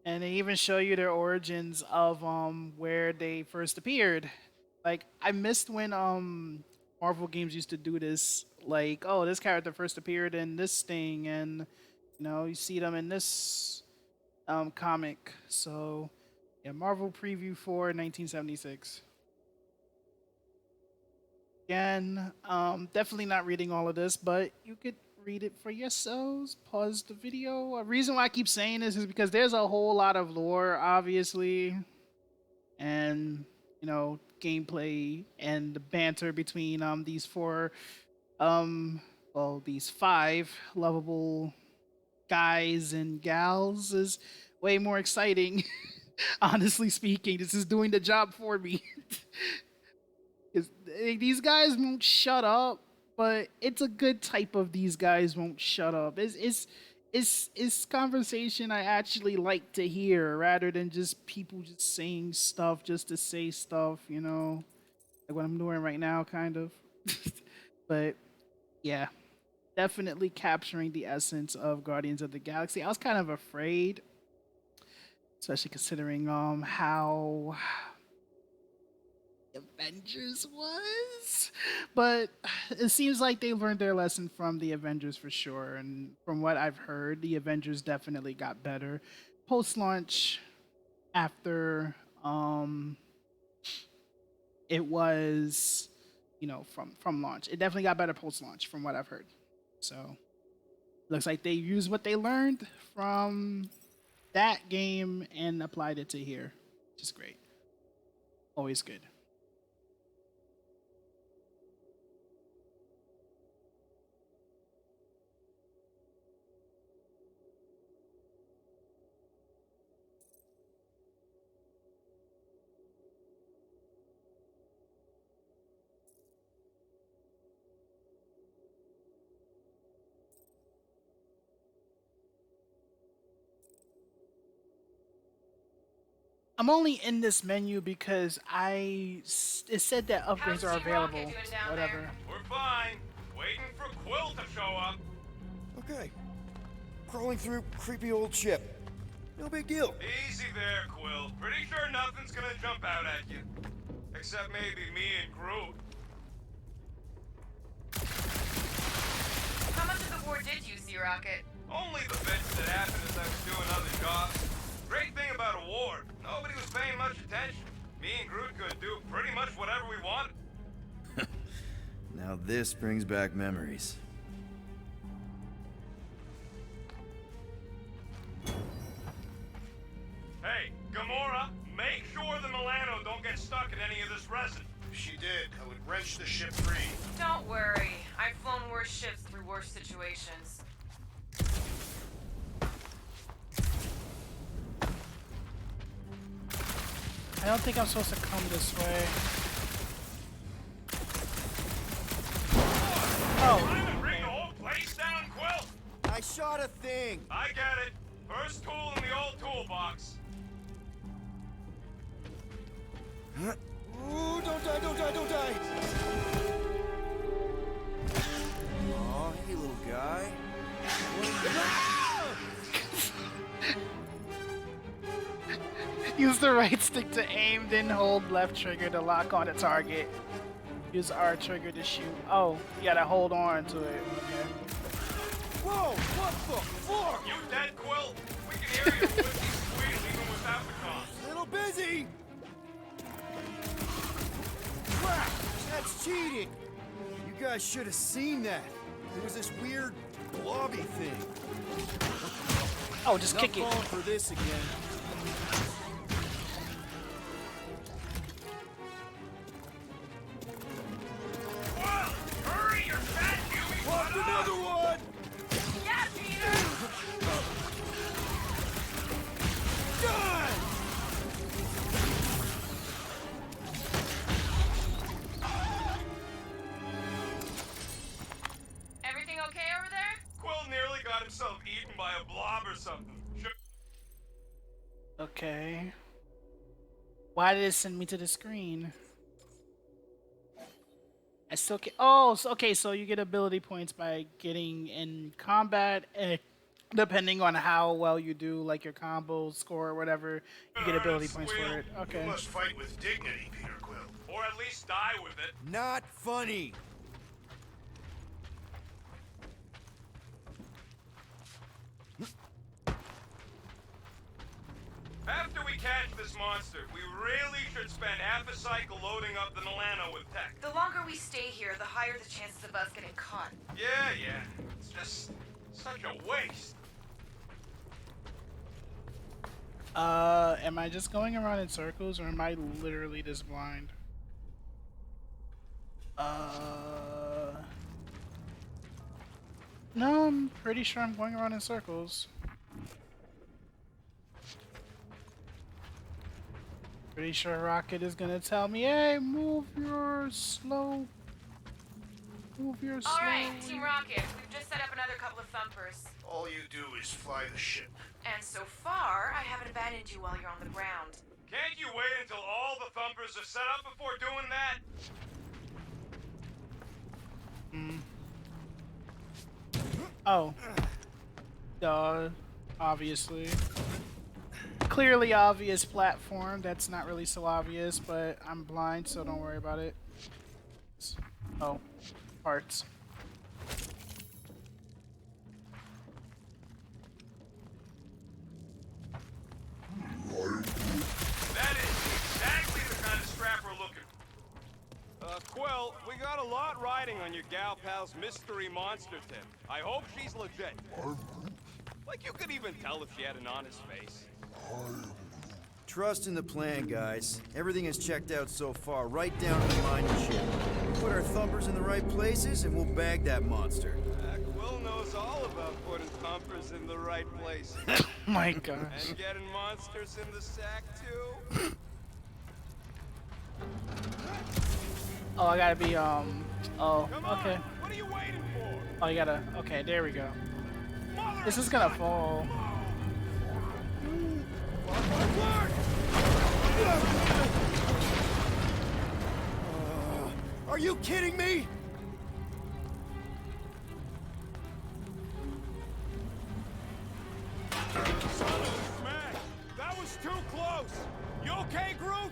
And they even show you their origins of where they first appeared. Like I missed when Marvel games used to do this. Like, oh, this character first appeared in this thing, and you know you see them in this comic. So yeah, Marvel Preview for 1976. Again, definitely not reading all of this, but you could read it for yourselves. Pause the video. A reason why I keep saying this is because there's a whole lot of lore, obviously, and you know, gameplay and the banter between these these 5 lovable guys and gals is way more exciting. Honestly speaking, this is doing the job for me. These guys won't shut up, but it's a good type of these guys won't shut up. It's conversation I actually like to hear rather than just people just saying stuff just to say stuff, you know, like what I'm doing right now, kind of. But yeah, definitely capturing the essence of Guardians of the Galaxy. I was kind of afraid, especially considering how Avengers was, but it seems like they learned their lesson from the Avengers for sure. And from what I've heard, the Avengers definitely got better post-launch. After it was, you know, from launch, it definitely got better post-launch from what I've heard. So looks like they used what they learned from that game and applied it to here, which is great. Always good. I'm only in this menu because it said that upgrades are available. Whatever.
We're fine. Waiting for Quill to show up.
Okay. Crawling through creepy old ship. No big deal.
Easy there, Quill. Pretty sure nothing's gonna jump out at you. Except maybe me and Groot.
How much of the war did you see, Rocket?
Only the bits that happened as I was doing other jobs. Great thing about a war, nobody was paying much attention. Me and Groot could do pretty much whatever we wanted.
Now this brings back memories.
Hey, Gamora, make sure the Milano don't get stuck in any of this resin.
If she did, I would wrench the ship free.
Don't worry. I've flown worse ships through worse situations.
I don't think I'm supposed to come this way. Oh.
Time to bring the whole place down, Quill.
I shot a thing.
I get it. First tool in the old toolbox.
Ooh, don't die, don't die, don't die! Aw, hey little guy.
Use the right stick to aim, then hold left trigger to lock on the target. Use R trigger to shoot. Oh, you gotta hold on to it. Okay.
Whoa, what the fuck?
You dead, Quill? We can hear your whiskey squeal even without the comms.
Little busy! Crap! That's cheating! You guys should have seen that. There was this weird blobby thing.
Oh, just kick it.
Not falling for this again.
Quill, hurry, you're fat, Huey!
Lost another one!
Yeah, Peter!
Done!
Everything okay over there?
Quill nearly got himself eaten by a blob or something.
Okay. Why did it send me to the screen? I still can. Oh, so, okay. So you get ability points by getting in combat, and depending on how well you do, like your combo score or whatever, you get ability points for it. Okay.
You must fight with dignity, Peter Quill.
Or at least die with it.
Not funny!
After we catch this monster, we really should spend half a cycle loading up the Milano with tech.
The longer we stay here, the higher the chances of us getting caught.
Yeah. It's just such a waste.
Am I just going around in circles, or am I literally this blind? No, I'm pretty sure I'm going around in circles. Pretty sure Rocket is gonna tell me, hey, move your slow.
All right, Team Rocket, we've just set up another couple of thumpers.
All you do is fly the ship.
And so far, I haven't abandoned you while you're on the ground.
Can't you wait until all the thumpers are set up before doing that?
Oh. Duh. Obviously. Clearly obvious platform. That's not really so obvious, but I'm blind, so don't worry about it. Oh. Parts.
That is exactly the kind of scrap we're looking for. Quill, we got a lot riding on your gal pal's mystery monster tip. I hope she's legit. Like you could even tell if she had an honest face.
Trust in the plan, guys. Everything is checked out so far, right down to the mining ship. Put our thumpers in the right places, and we'll bag that monster.
Quill knows all about putting thumpers in the right place.
My gosh.
And getting monsters in the sack, too.
Oh, I gotta be, oh,
Come on,
okay.
what are you waiting for?
Oh, you gotta, okay, there we go. This is gonna fall.
Work! Are you kidding me?
Smash! That was too close! You okay, Groot?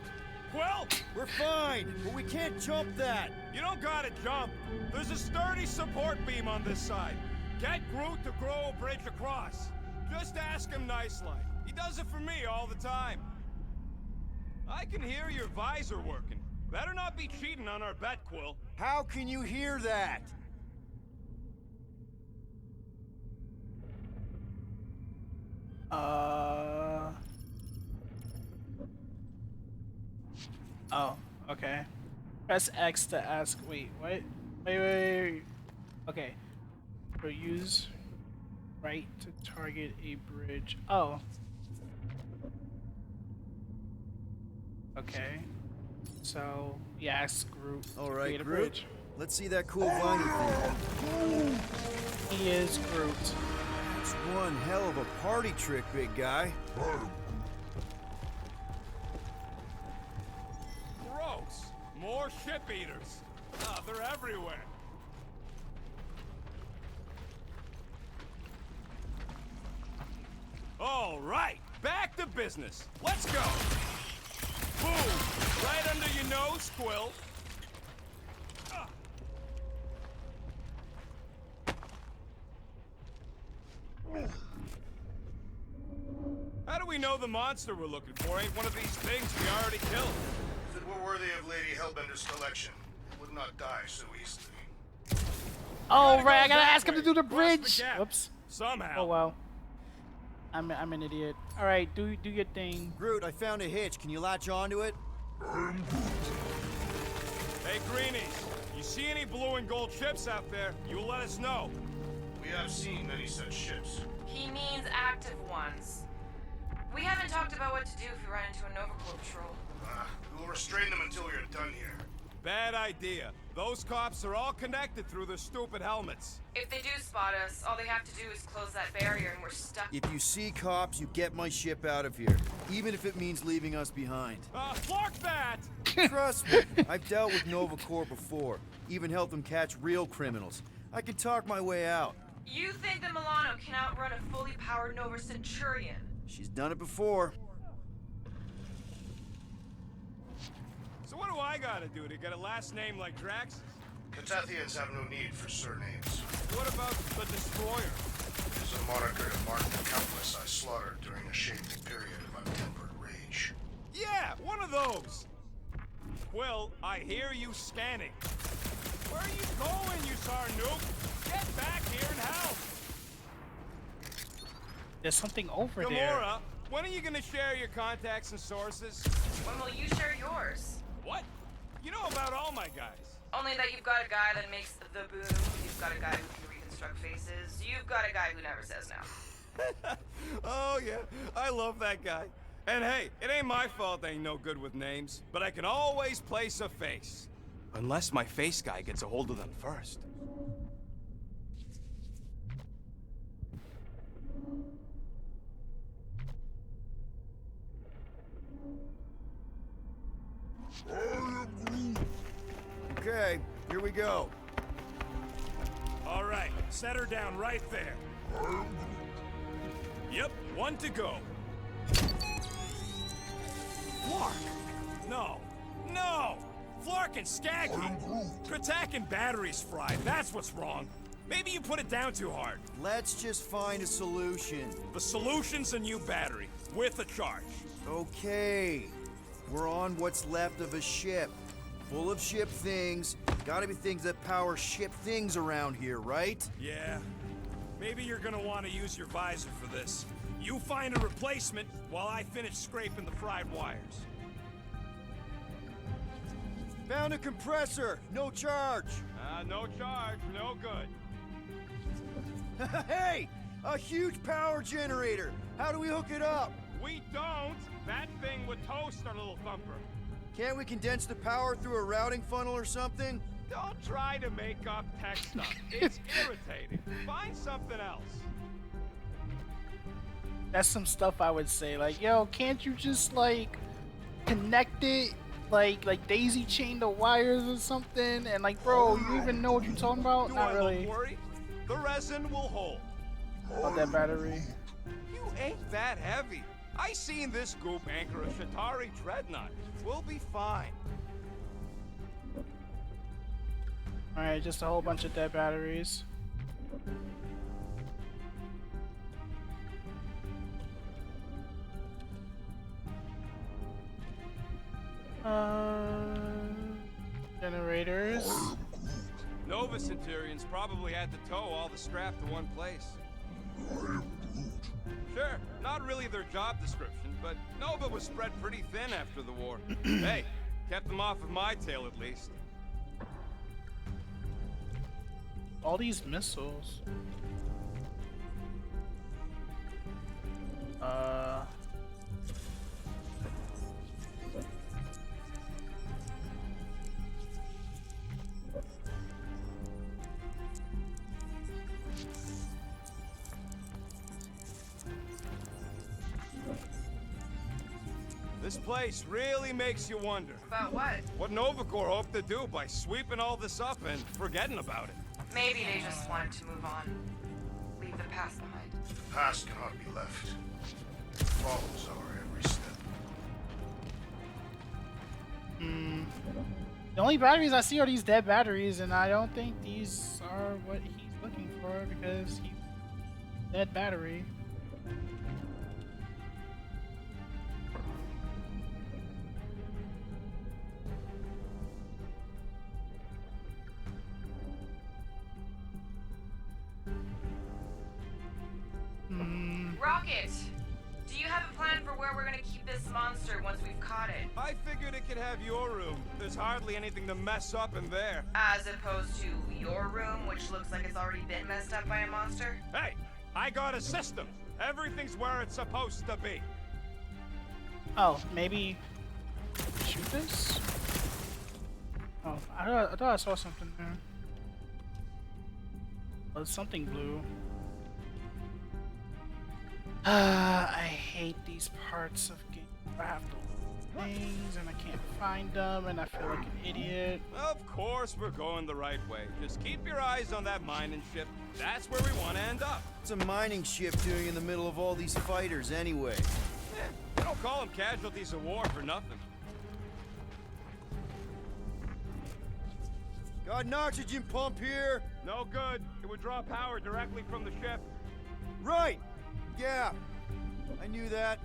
Quill?
We're fine, but we can't jump that.
You don't gotta jump. There's a sturdy support beam on this side. Get Groot to grow a bridge across. Just ask him nice-like. He does it for me all the time. I can hear your visor working. Better not be cheating on our bet, Quill.
How can you hear that?
Oh, okay. Press X to ask. Wait, what? Wait. Okay. So use right to target a bridge. Oh. Okay. So, yeah, ask Groot.
All right,
create a
Groot.
bridge.
Let's see that cool vinyl thing.
He is Groot.
It's one hell of a party trick, big guy.
Gross! More ship eaters. Ah, they're everywhere. All right, back to business. Let's go. Boom! Right under your nose, Quill. Ah. How do we know the monster we're looking for ain't one of these things we already killed?
If it were worthy of Lady Hellbender's collection, it would not die so easily.
Oh, right, I gotta
that
ask him to
way.
do the
Cross
bridge.
gap.
Whoops.
Somehow.
Oh, wow. I'm an idiot. All right, do your thing.
Groot, I found a hitch. Can you latch onto it?
Hey, Greenies, you see any blue and gold ships out there, you let us know.
We have seen many such ships.
He means active ones. We haven't talked about what to do if we run into a Nova Corps patrol.
We will restrain them until we are done here.
Bad idea. Those cops are all connected through their stupid helmets.
If they do spot us, all they have to do is close that barrier and we're stuck.
If you see cops, you get my ship out of here. Even if it means leaving us behind.
Flark that!
Trust me, I've dealt with Nova Corps before. Even helped them catch real criminals. I can talk my way out.
You think that Milano can outrun a fully powered Nova Centurion?
She's done it before.
So what do I gotta do to get a last name like Drax's?
Catathians have no need for surnames.
What about the Destroyer?
It is a moniker to mark the countless I slaughtered during a shameful period of untempered rage.
Yeah, one of those! Quill, I hear you scanning. Where are you going, you Sarnook? Get back here and help!
There's something over there.
Gamora, when are you gonna share your contacts and sources?
When will you share yours?
What? You know about all my guys.
Only that you've got a guy that makes the boom, you've got a guy who can reconstruct faces, you've got a guy who never says no.
Oh yeah, I love that guy. And hey, it ain't my fault I ain't no good with names, but I can always place a face. Unless my face guy gets a hold of them first.
Okay, here we go.
All right, set her down right there. Yep, one to go. Flark! No, no! Flark and Skaggy! Kratak and batteries fried, that's what's wrong. Maybe you put it down too hard.
Let's just find a solution.
The solution's a new battery, with a charge.
Okay. We're on what's left of a ship. Full of ship things. Gotta be things that power ship things around here, right?
Yeah. Maybe you're gonna want to use your visor for this. You find a replacement while I finish scraping the fried wires.
Found a compressor. No charge.
No charge, no good.
Hey! A huge power generator. How do we hook it up?
We don't! That thing would toast our little thumper.
Can't we condense the power through a routing funnel or something?
Don't try to make up tech stuff. It's irritating. Find something else.
That's some stuff I would say. Like, yo, can't you just, like, connected, like daisy chain the wires or something, and like, bro, you even know what you're talking about?
Do
Not
I
really.
look worried? The resin will hold.
About that battery.
You ain't that heavy. I seen this goop anchor a Shatari dreadnought. We'll be fine.
Alright, just a whole bunch of dead batteries. Generators.
Nova Centurions probably had to tow all the scrap to one place. Sure, not really their job description, but Nova was spread pretty thin after the war. Hey, kept them off of my tail at least.
All these missiles.
This place really makes you wonder.
About what?
What Nova Corps hoped to do by sweeping all this up and forgetting about it.
Maybe they just wanted to move on. Leave the past behind.
The past cannot be left. It follows our every step.
The only batteries I see are these dead batteries, and I don't think these are what he's looking for because he's dead battery.
Rocket! Do you have a plan for where we're gonna keep this monster once we've caught it?
I figured it could have your room. There's hardly anything to mess up in there.
As opposed to your room, which looks like it's already been messed up by a monster?
Hey, I got a system. Everything's where it's supposed to be.
Oh, maybe shoot this? Oh, I thought I saw something there. Oh, it's something blue. I hate these parts of games. I have to look at things and I can't find them and I feel like an idiot.
Of course we're going the right way. Just keep your eyes on that mining ship. That's where we want to end up.
What's a mining ship doing in the middle of all these fighters anyway?
They don't call them casualties of war for nothing.
Got an oxygen pump here?
No good. It would draw power directly from the ship.
Right! Yeah, I knew that.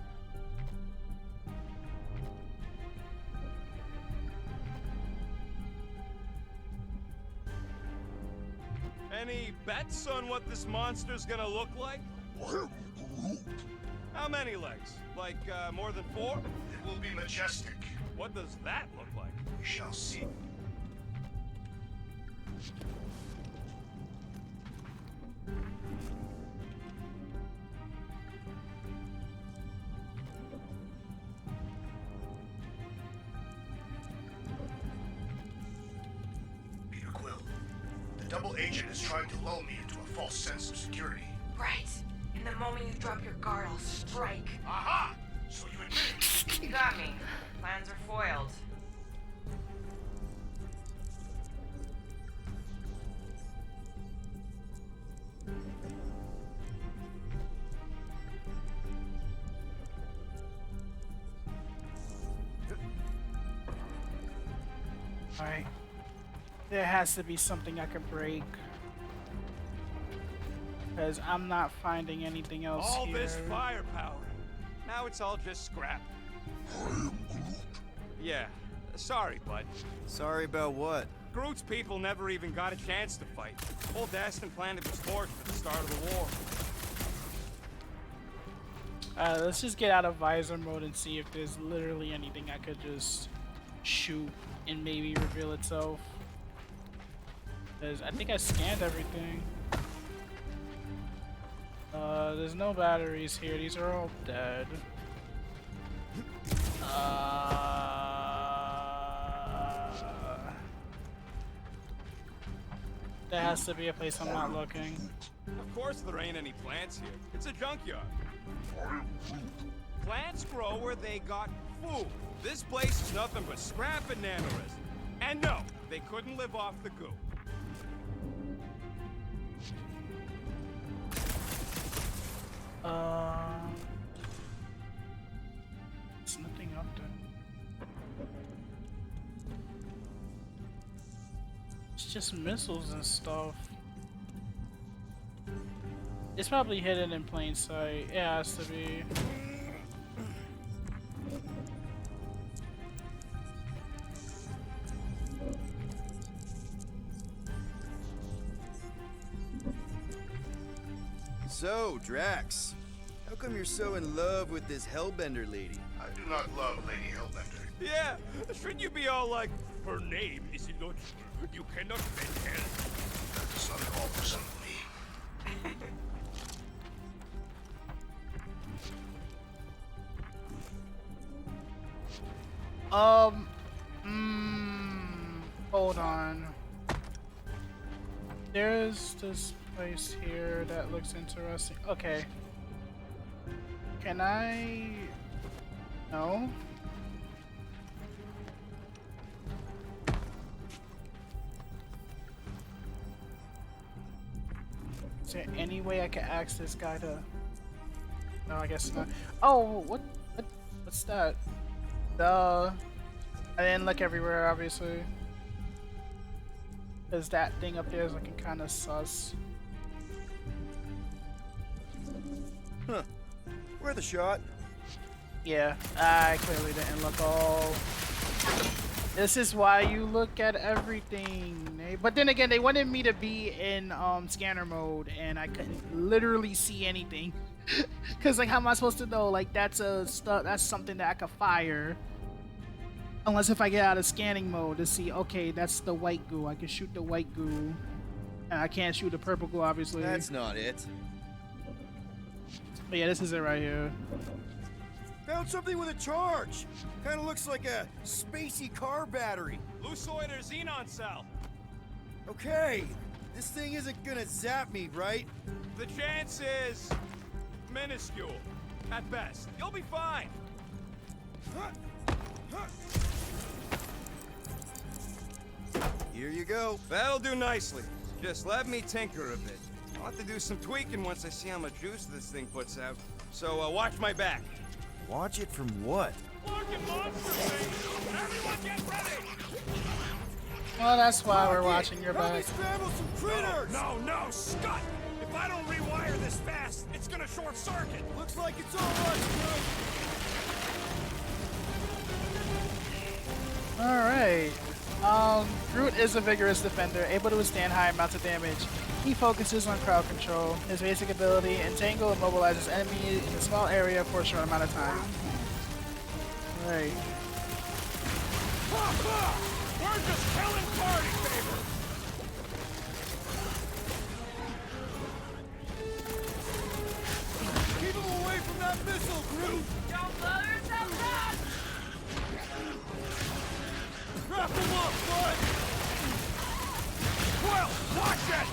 Any bets on what this monster's gonna look like? How many legs? Like, more than 4?
It will be majestic.
What does that look like?
We shall see. Peter Quill, the double agent is trying to lull me into a false sense of security.
Right. And the moment you drop your guard, I'll strike.
Aha! So you admit it.
You got me. Plans are foiled.
Alright. There has to be something I could break. Because I'm not finding anything else
All
here.
this firepower. Now it's all just scrap. Yeah. Sorry, bud.
Sorry about what?
Groot's people never even got a chance to fight. Whole Dastan planet was torched at the start of the war.
Let's just get out of visor mode and see if there's literally anything I could just shoot and maybe reveal itself. Because I think I scanned everything. There's no batteries here. These are all dead. There has to be a place I'm not looking.
Of course there ain't any plants here. It's a junkyard. Plants grow where they got food. This place is nothing but scrap and nanoresin. And no, they couldn't live off the goo.
There's nothing up there. It's just missiles and stuff. It's probably hidden in plain sight. It has to be.
So, Drax, how come you're so in love with this Hellbender lady?
I do not love Lady Hellbender.
Yeah, shouldn't you be all like, her name is not, you cannot bend hell.
That's uncalled for some of me.
Hold on. There's this place here that looks interesting. Okay. Can I? No. Is there any way I can ask this guy to? No, I guess not. Oh, what's that? I didn't look everywhere, obviously. Cause that thing up there is looking kind of sus.
Huh. Worth a shot.
Yeah, I clearly didn't look all. This is why you look at everything. But then again, they wanted me to be in scanner mode, and I couldn't literally see anything. Cause like, how am I supposed to know? Like, that's something that I could fire. Unless if I get out of scanning mode to see, okay, that's the white goo. I can shoot the white goo. And I can't shoot the purple goo, obviously.
That's not it.
But yeah, this is it right here.
Found something with a charge. Kind of looks like a spacey car battery.
Lucioid or xenon cell.
Okay, this thing isn't gonna zap me, right?
The chance is minuscule, at best. You'll be fine.
Here you go.
That'll do nicely. Just let me tinker a bit. I'll have to do some tweaking once I see how much juice this thing puts out. So watch my back.
Watch it from what?
Fucking monster thing! Everyone get ready!
Well, that's why we're watching your
Help me
back.
scramble some critters!
No, Scott! If I don't rewire this fast, it's gonna short circuit.
Looks like it's all us, bro.
Alright. Groot is a vigorous defender, able to withstand high amounts of damage. He focuses on crowd control. His basic ability, Entangle, immobilizes enemies in a small area for a short amount of time. Alright.
We're just killing party favors!
Keep him away from that missile, Groot!
Don't blow yourself up!
Wrap him up, bud!
Well, watch it!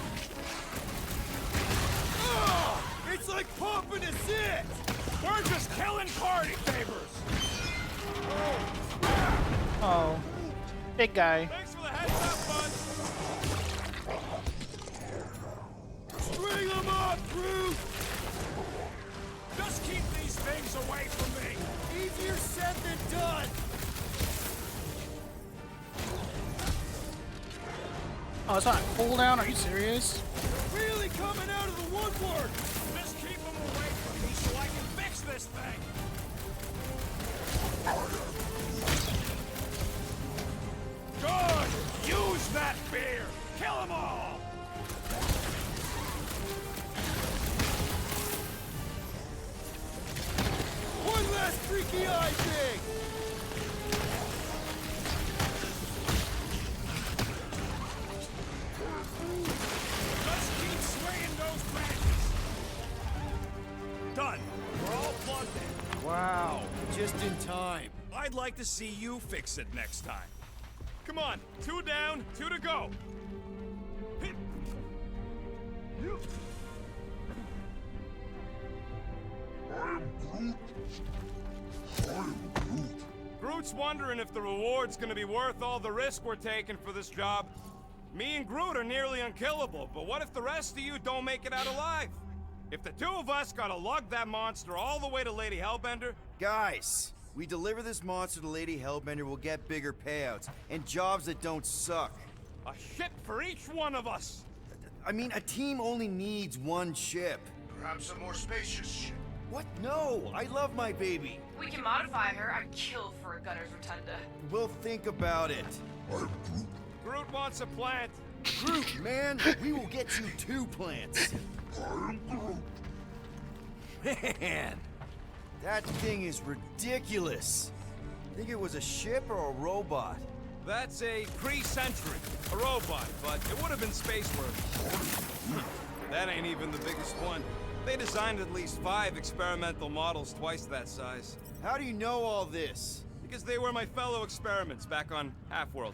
It's like pumping a zit!
We're just killing party favors!
Oh. Big guy.
Thanks for the heads up, bud!
String him up, Groot!
Just keep these things away from me!
Easier said than done!
Oh, it's on cooldown? Are you serious?
Really coming out of the woodwork!
Just keep them away from me so I can fix this thing! Good! Use that beer! Kill them all!
One last freaky eye thing!
Just keep swinging those branches! Done! We're all plugged in.
Wow, just in time.
I'd like to see you fix it next time. Come on, 2 down, 2 to go. Hit.
I am Groot. I'm Groot.
Groot's wondering if the reward's gonna be worth all the risk we're taking for this job. Me and Groot are nearly unkillable, but what if the rest of you don't make it out alive? If the two of us gotta lug that monster all the way to Lady Hellbender...
Guys, we deliver this monster to Lady Hellbender, we'll get bigger payouts and jobs that don't suck.
A ship for each one of us!
I mean, a team only needs one ship.
Perhaps a more spacious ship.
What? No, I love my baby.
We can modify her. I'd kill for a gunner's rotunda.
We'll think about it.
I'm Groot.
Groot wants a plant.
Groot, man, we will get you 2 plants.
I'm Groot.
Man, that thing is ridiculous. Think it was a ship or a robot?
That's a Kree Sentry, a robot, but it would have been space worthy. That ain't even the biggest one. They designed at least 5 experimental models twice that size.
How do you know all this?
Because they were my fellow experiments back on Half-World.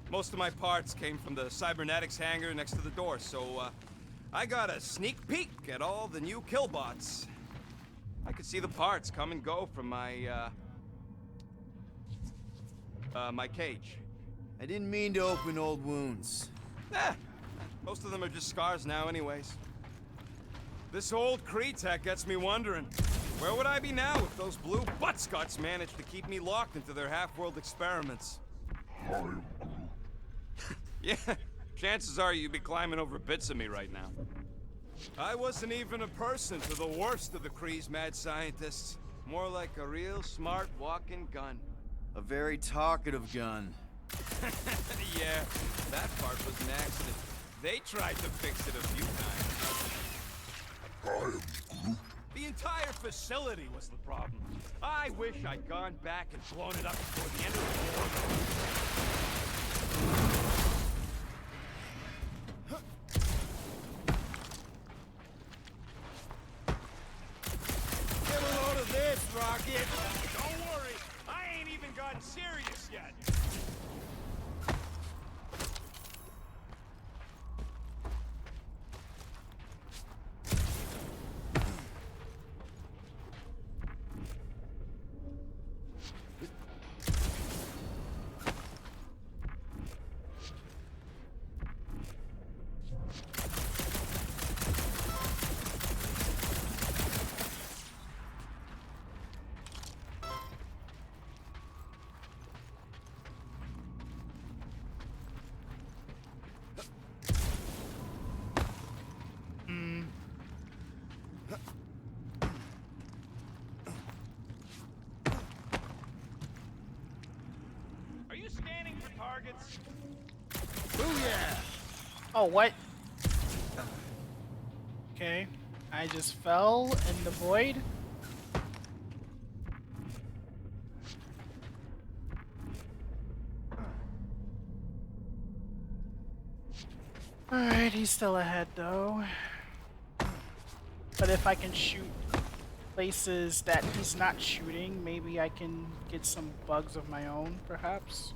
Most of my parts came from the cybernetics hangar next to the door, so I got a sneak peek at all the new killbots. I could see the parts come and go from my cage.
I didn't mean to open old wounds.
Most of them are just scars now anyways. This old Kree tech gets me wondering, where would I be now if those blue buttscots managed to keep me locked into their half-world experiments?
I'm Groot.
Yeah, chances are you'd be climbing over bits of me right now. I wasn't even a person to the worst of the Kree's mad scientists. More like a real smart walking gun.
A very talkative gun.
Yeah, that part was an accident. They tried to fix it a few times.
I am Groot.
The entire facility was the problem. I wish I'd gone back and blown it up before the end of the war.
Get a load of this, Rocket!
Don't worry, I ain't even gotten serious yet. Are you scanning for targets?
Booyah!
Oh, what? Okay. I just fell in the void. Alright, he's still ahead though. But if I can shoot places that he's not shooting, maybe I can get some bugs of my own, perhaps.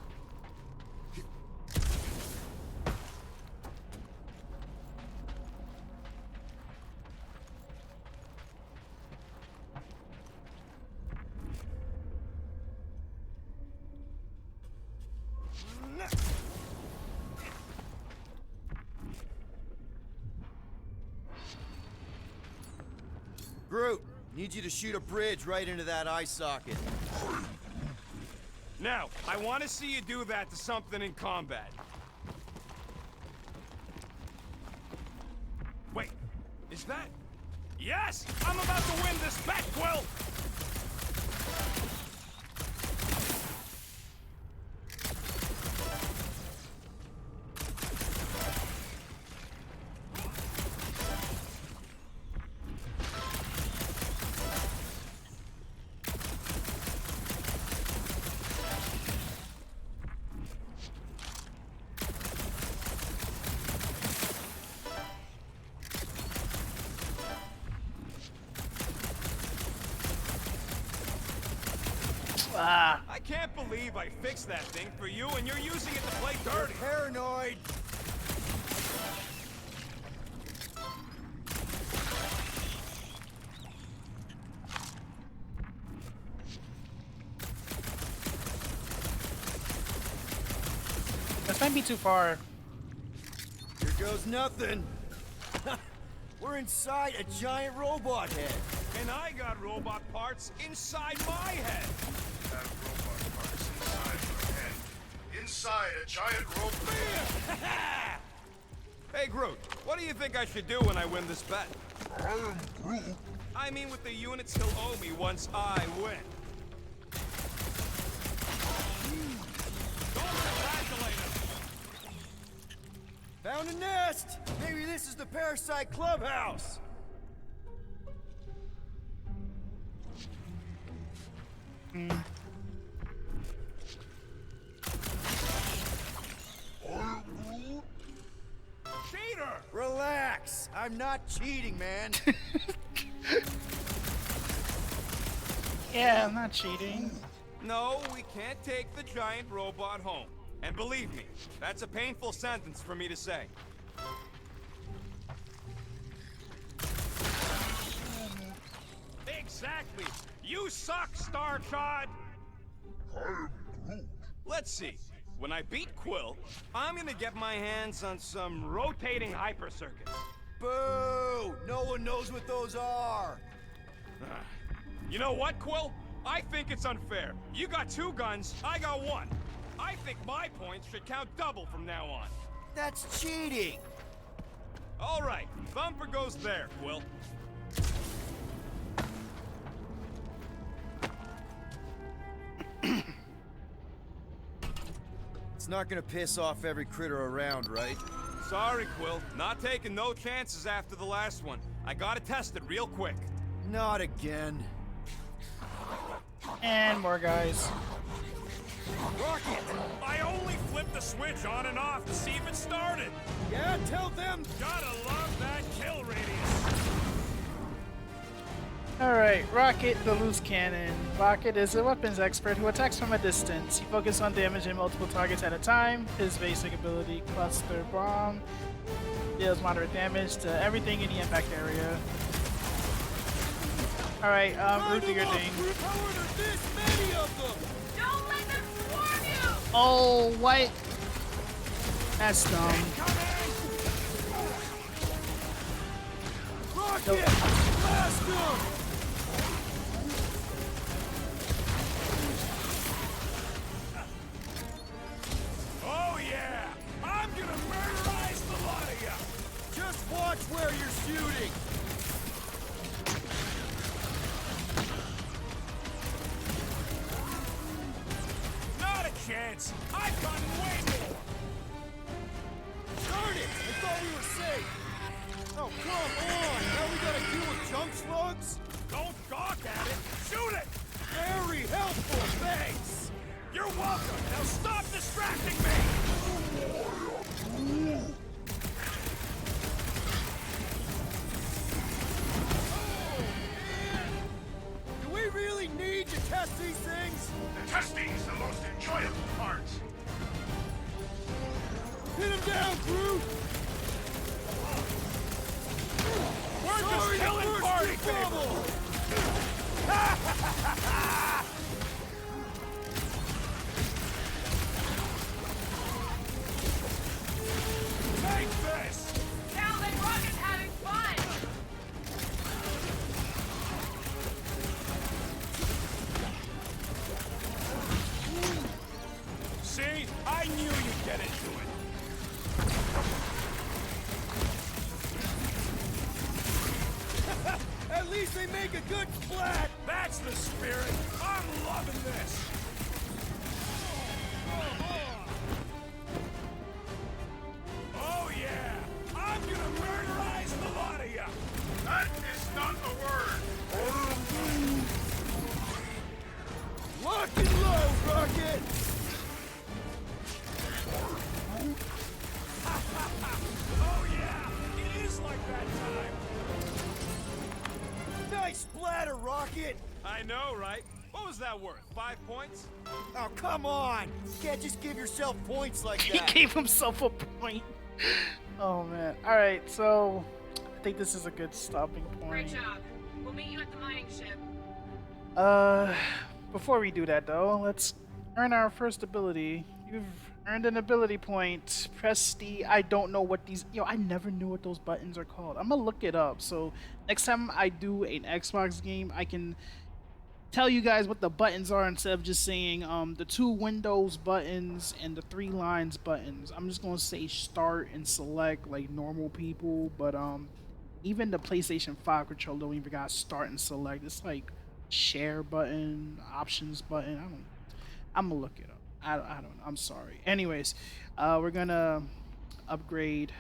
Groot, need you to shoot a bridge right into that eye socket.
Now, I want to see you do that to something in combat. Wait, is that... Yes! I'm about to win this bet, Quill! I can't believe I fixed that thing for you and you're using it to play dirty.
Paranoid!
might be too far.
Here goes nothing. We're inside a giant robot head.
And I got robot parts inside my head.
Have robot parts inside your head. Inside a giant robot.
Hey, Groot, what do you think I should do when I win this bet?
I am Groot.
I mean with the units he'll owe me once I win. Don't congratulate him!
Found a nest! Maybe this is the Parasite Clubhouse!
Cheater!
Relax! I'm not cheating, man!
Yeah, I'm not cheating.
No, we can't take the giant robot home. And believe me, that's a painful sentence for me to say. Exactly! You suck, Starshot!
I am Groot.
Let's see. When I beat Quill, I'm gonna get my hands on some rotating hyper circuits.
Boo! No one knows what those are!
You know what, Quill? I think it's unfair. You got 2 guns, I got 1. I think my points should count double from now on.
That's cheating!
All right, Thumper goes there, Quill.
It's not gonna piss off every critter around, right?
Sorry, Quill. Not taking no chances after the last one. I gotta test it real quick.
Not again.
And more guys.
Rocket! I only flipped the switch on and off to see if it started.
Yeah, tell them!
Gotta love that kill radius.
Alright, Rocket the loose cannon. Rocket is a weapons expert who attacks from a distance. He focuses on damaging multiple targets at a time. His basic ability, Cluster Bomb, deals moderate damage to everything in the impact area. Alright, Groot, do your thing.
How are there this many of them?
Don't let them swarm you!
Oh, what? That's dumb.
Rocket! Blast them!
Oh yeah! I'm gonna murderize the lot of you!
Just watch where you're shooting!
Not a chance! I've gotten way more!
Darn it! I thought we were safe! Oh, come on! Now we gotta deal with junk slugs?
Don't gawk at it! Shoot it!
Very helpful, thanks!
You're welcome! Now stop distracting me!
Do we really need to test these things?
The testing is the most enjoyable part.
Hit him down, Groot!
We're just killing party people! Take this!
Now that Rocket's having fun!
See? I knew you'd get into it.
At least they make a good splat!
That's the spirit! I'm loving this! Oh yeah! I'm gonna murderize the lot of ya!
That is not a word.
Lock and load, Rocket!
Oh yeah! It is like that time!
Nice splatter, Rocket!
I know, right? What was that worth? 5 points?
Oh, come on! You can't just give yourself points like
He
that!
gave himself a point. Oh man. Alright, so I think this is a good stopping
Great
point.
job. We'll meet you at the mining ship.
Before we do that though, let's earn our first ability. You've Earned an ability point. Press the. I don't know what these. Yo, I never knew what those buttons are called. I'm gonna look it up. So next time I do an Xbox game, I can tell you guys what the buttons are instead of just saying the 2 Windows buttons and the 3 lines buttons. I'm just gonna say start and select like normal people, but even the PlayStation 5 controller don't even got start and select. It's like share button, options button. I'm gonna look it up. I don't know. I'm sorry. Anyways, we're gonna upgrade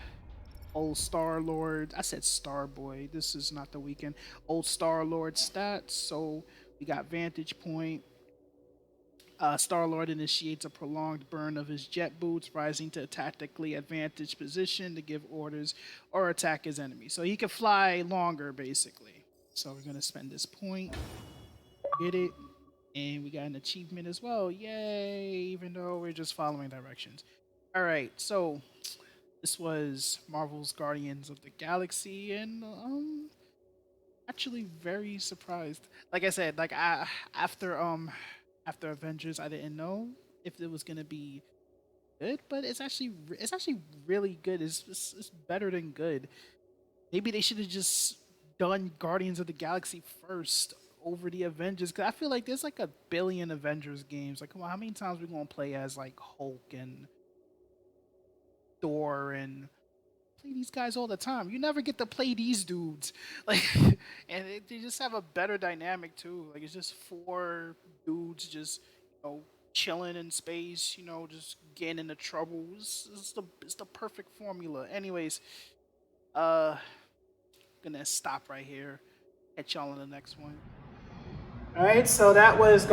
old Star Lord. I said Star Boy. This is not the weekend. Old Star Lord stats. So we got vantage point. Star Lord initiates a prolonged burn of his jet boots, rising to a tactically advantaged position to give orders or attack his enemy. So he can fly longer, basically. So we're gonna spend this point. Get it. And we got an achievement as well. Yay! Even though we're just following directions. Alright, so this was Marvel's Guardians of the Galaxy, and actually very surprised. Like I said, like after Avengers, I didn't know if it was gonna be good, but it's actually really good. It's better than good. Maybe they should have just done Guardians of the Galaxy first over the Avengers, because I feel like there's like a billion Avengers games. Like, come on, how many times we gonna play as like Hulk and Thor and play these guys all the time? You never get to play these dudes, like, and they just have a better dynamic too. Like, it's just 4 dudes just chilling in space, just getting into trouble. It's the perfect formula. Anyways, gonna stop right here. Catch y'all in the next one. Alright, so that was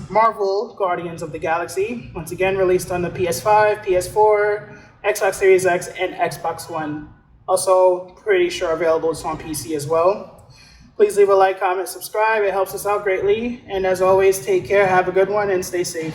Marvel Guardians of the Galaxy. Once again, released on the PS5, PS4, Xbox Series X, and Xbox One. Also, pretty sure available on PC as well. Please leave a like, comment, subscribe. It helps us out greatly. And as always, take care, have a good one, and stay safe.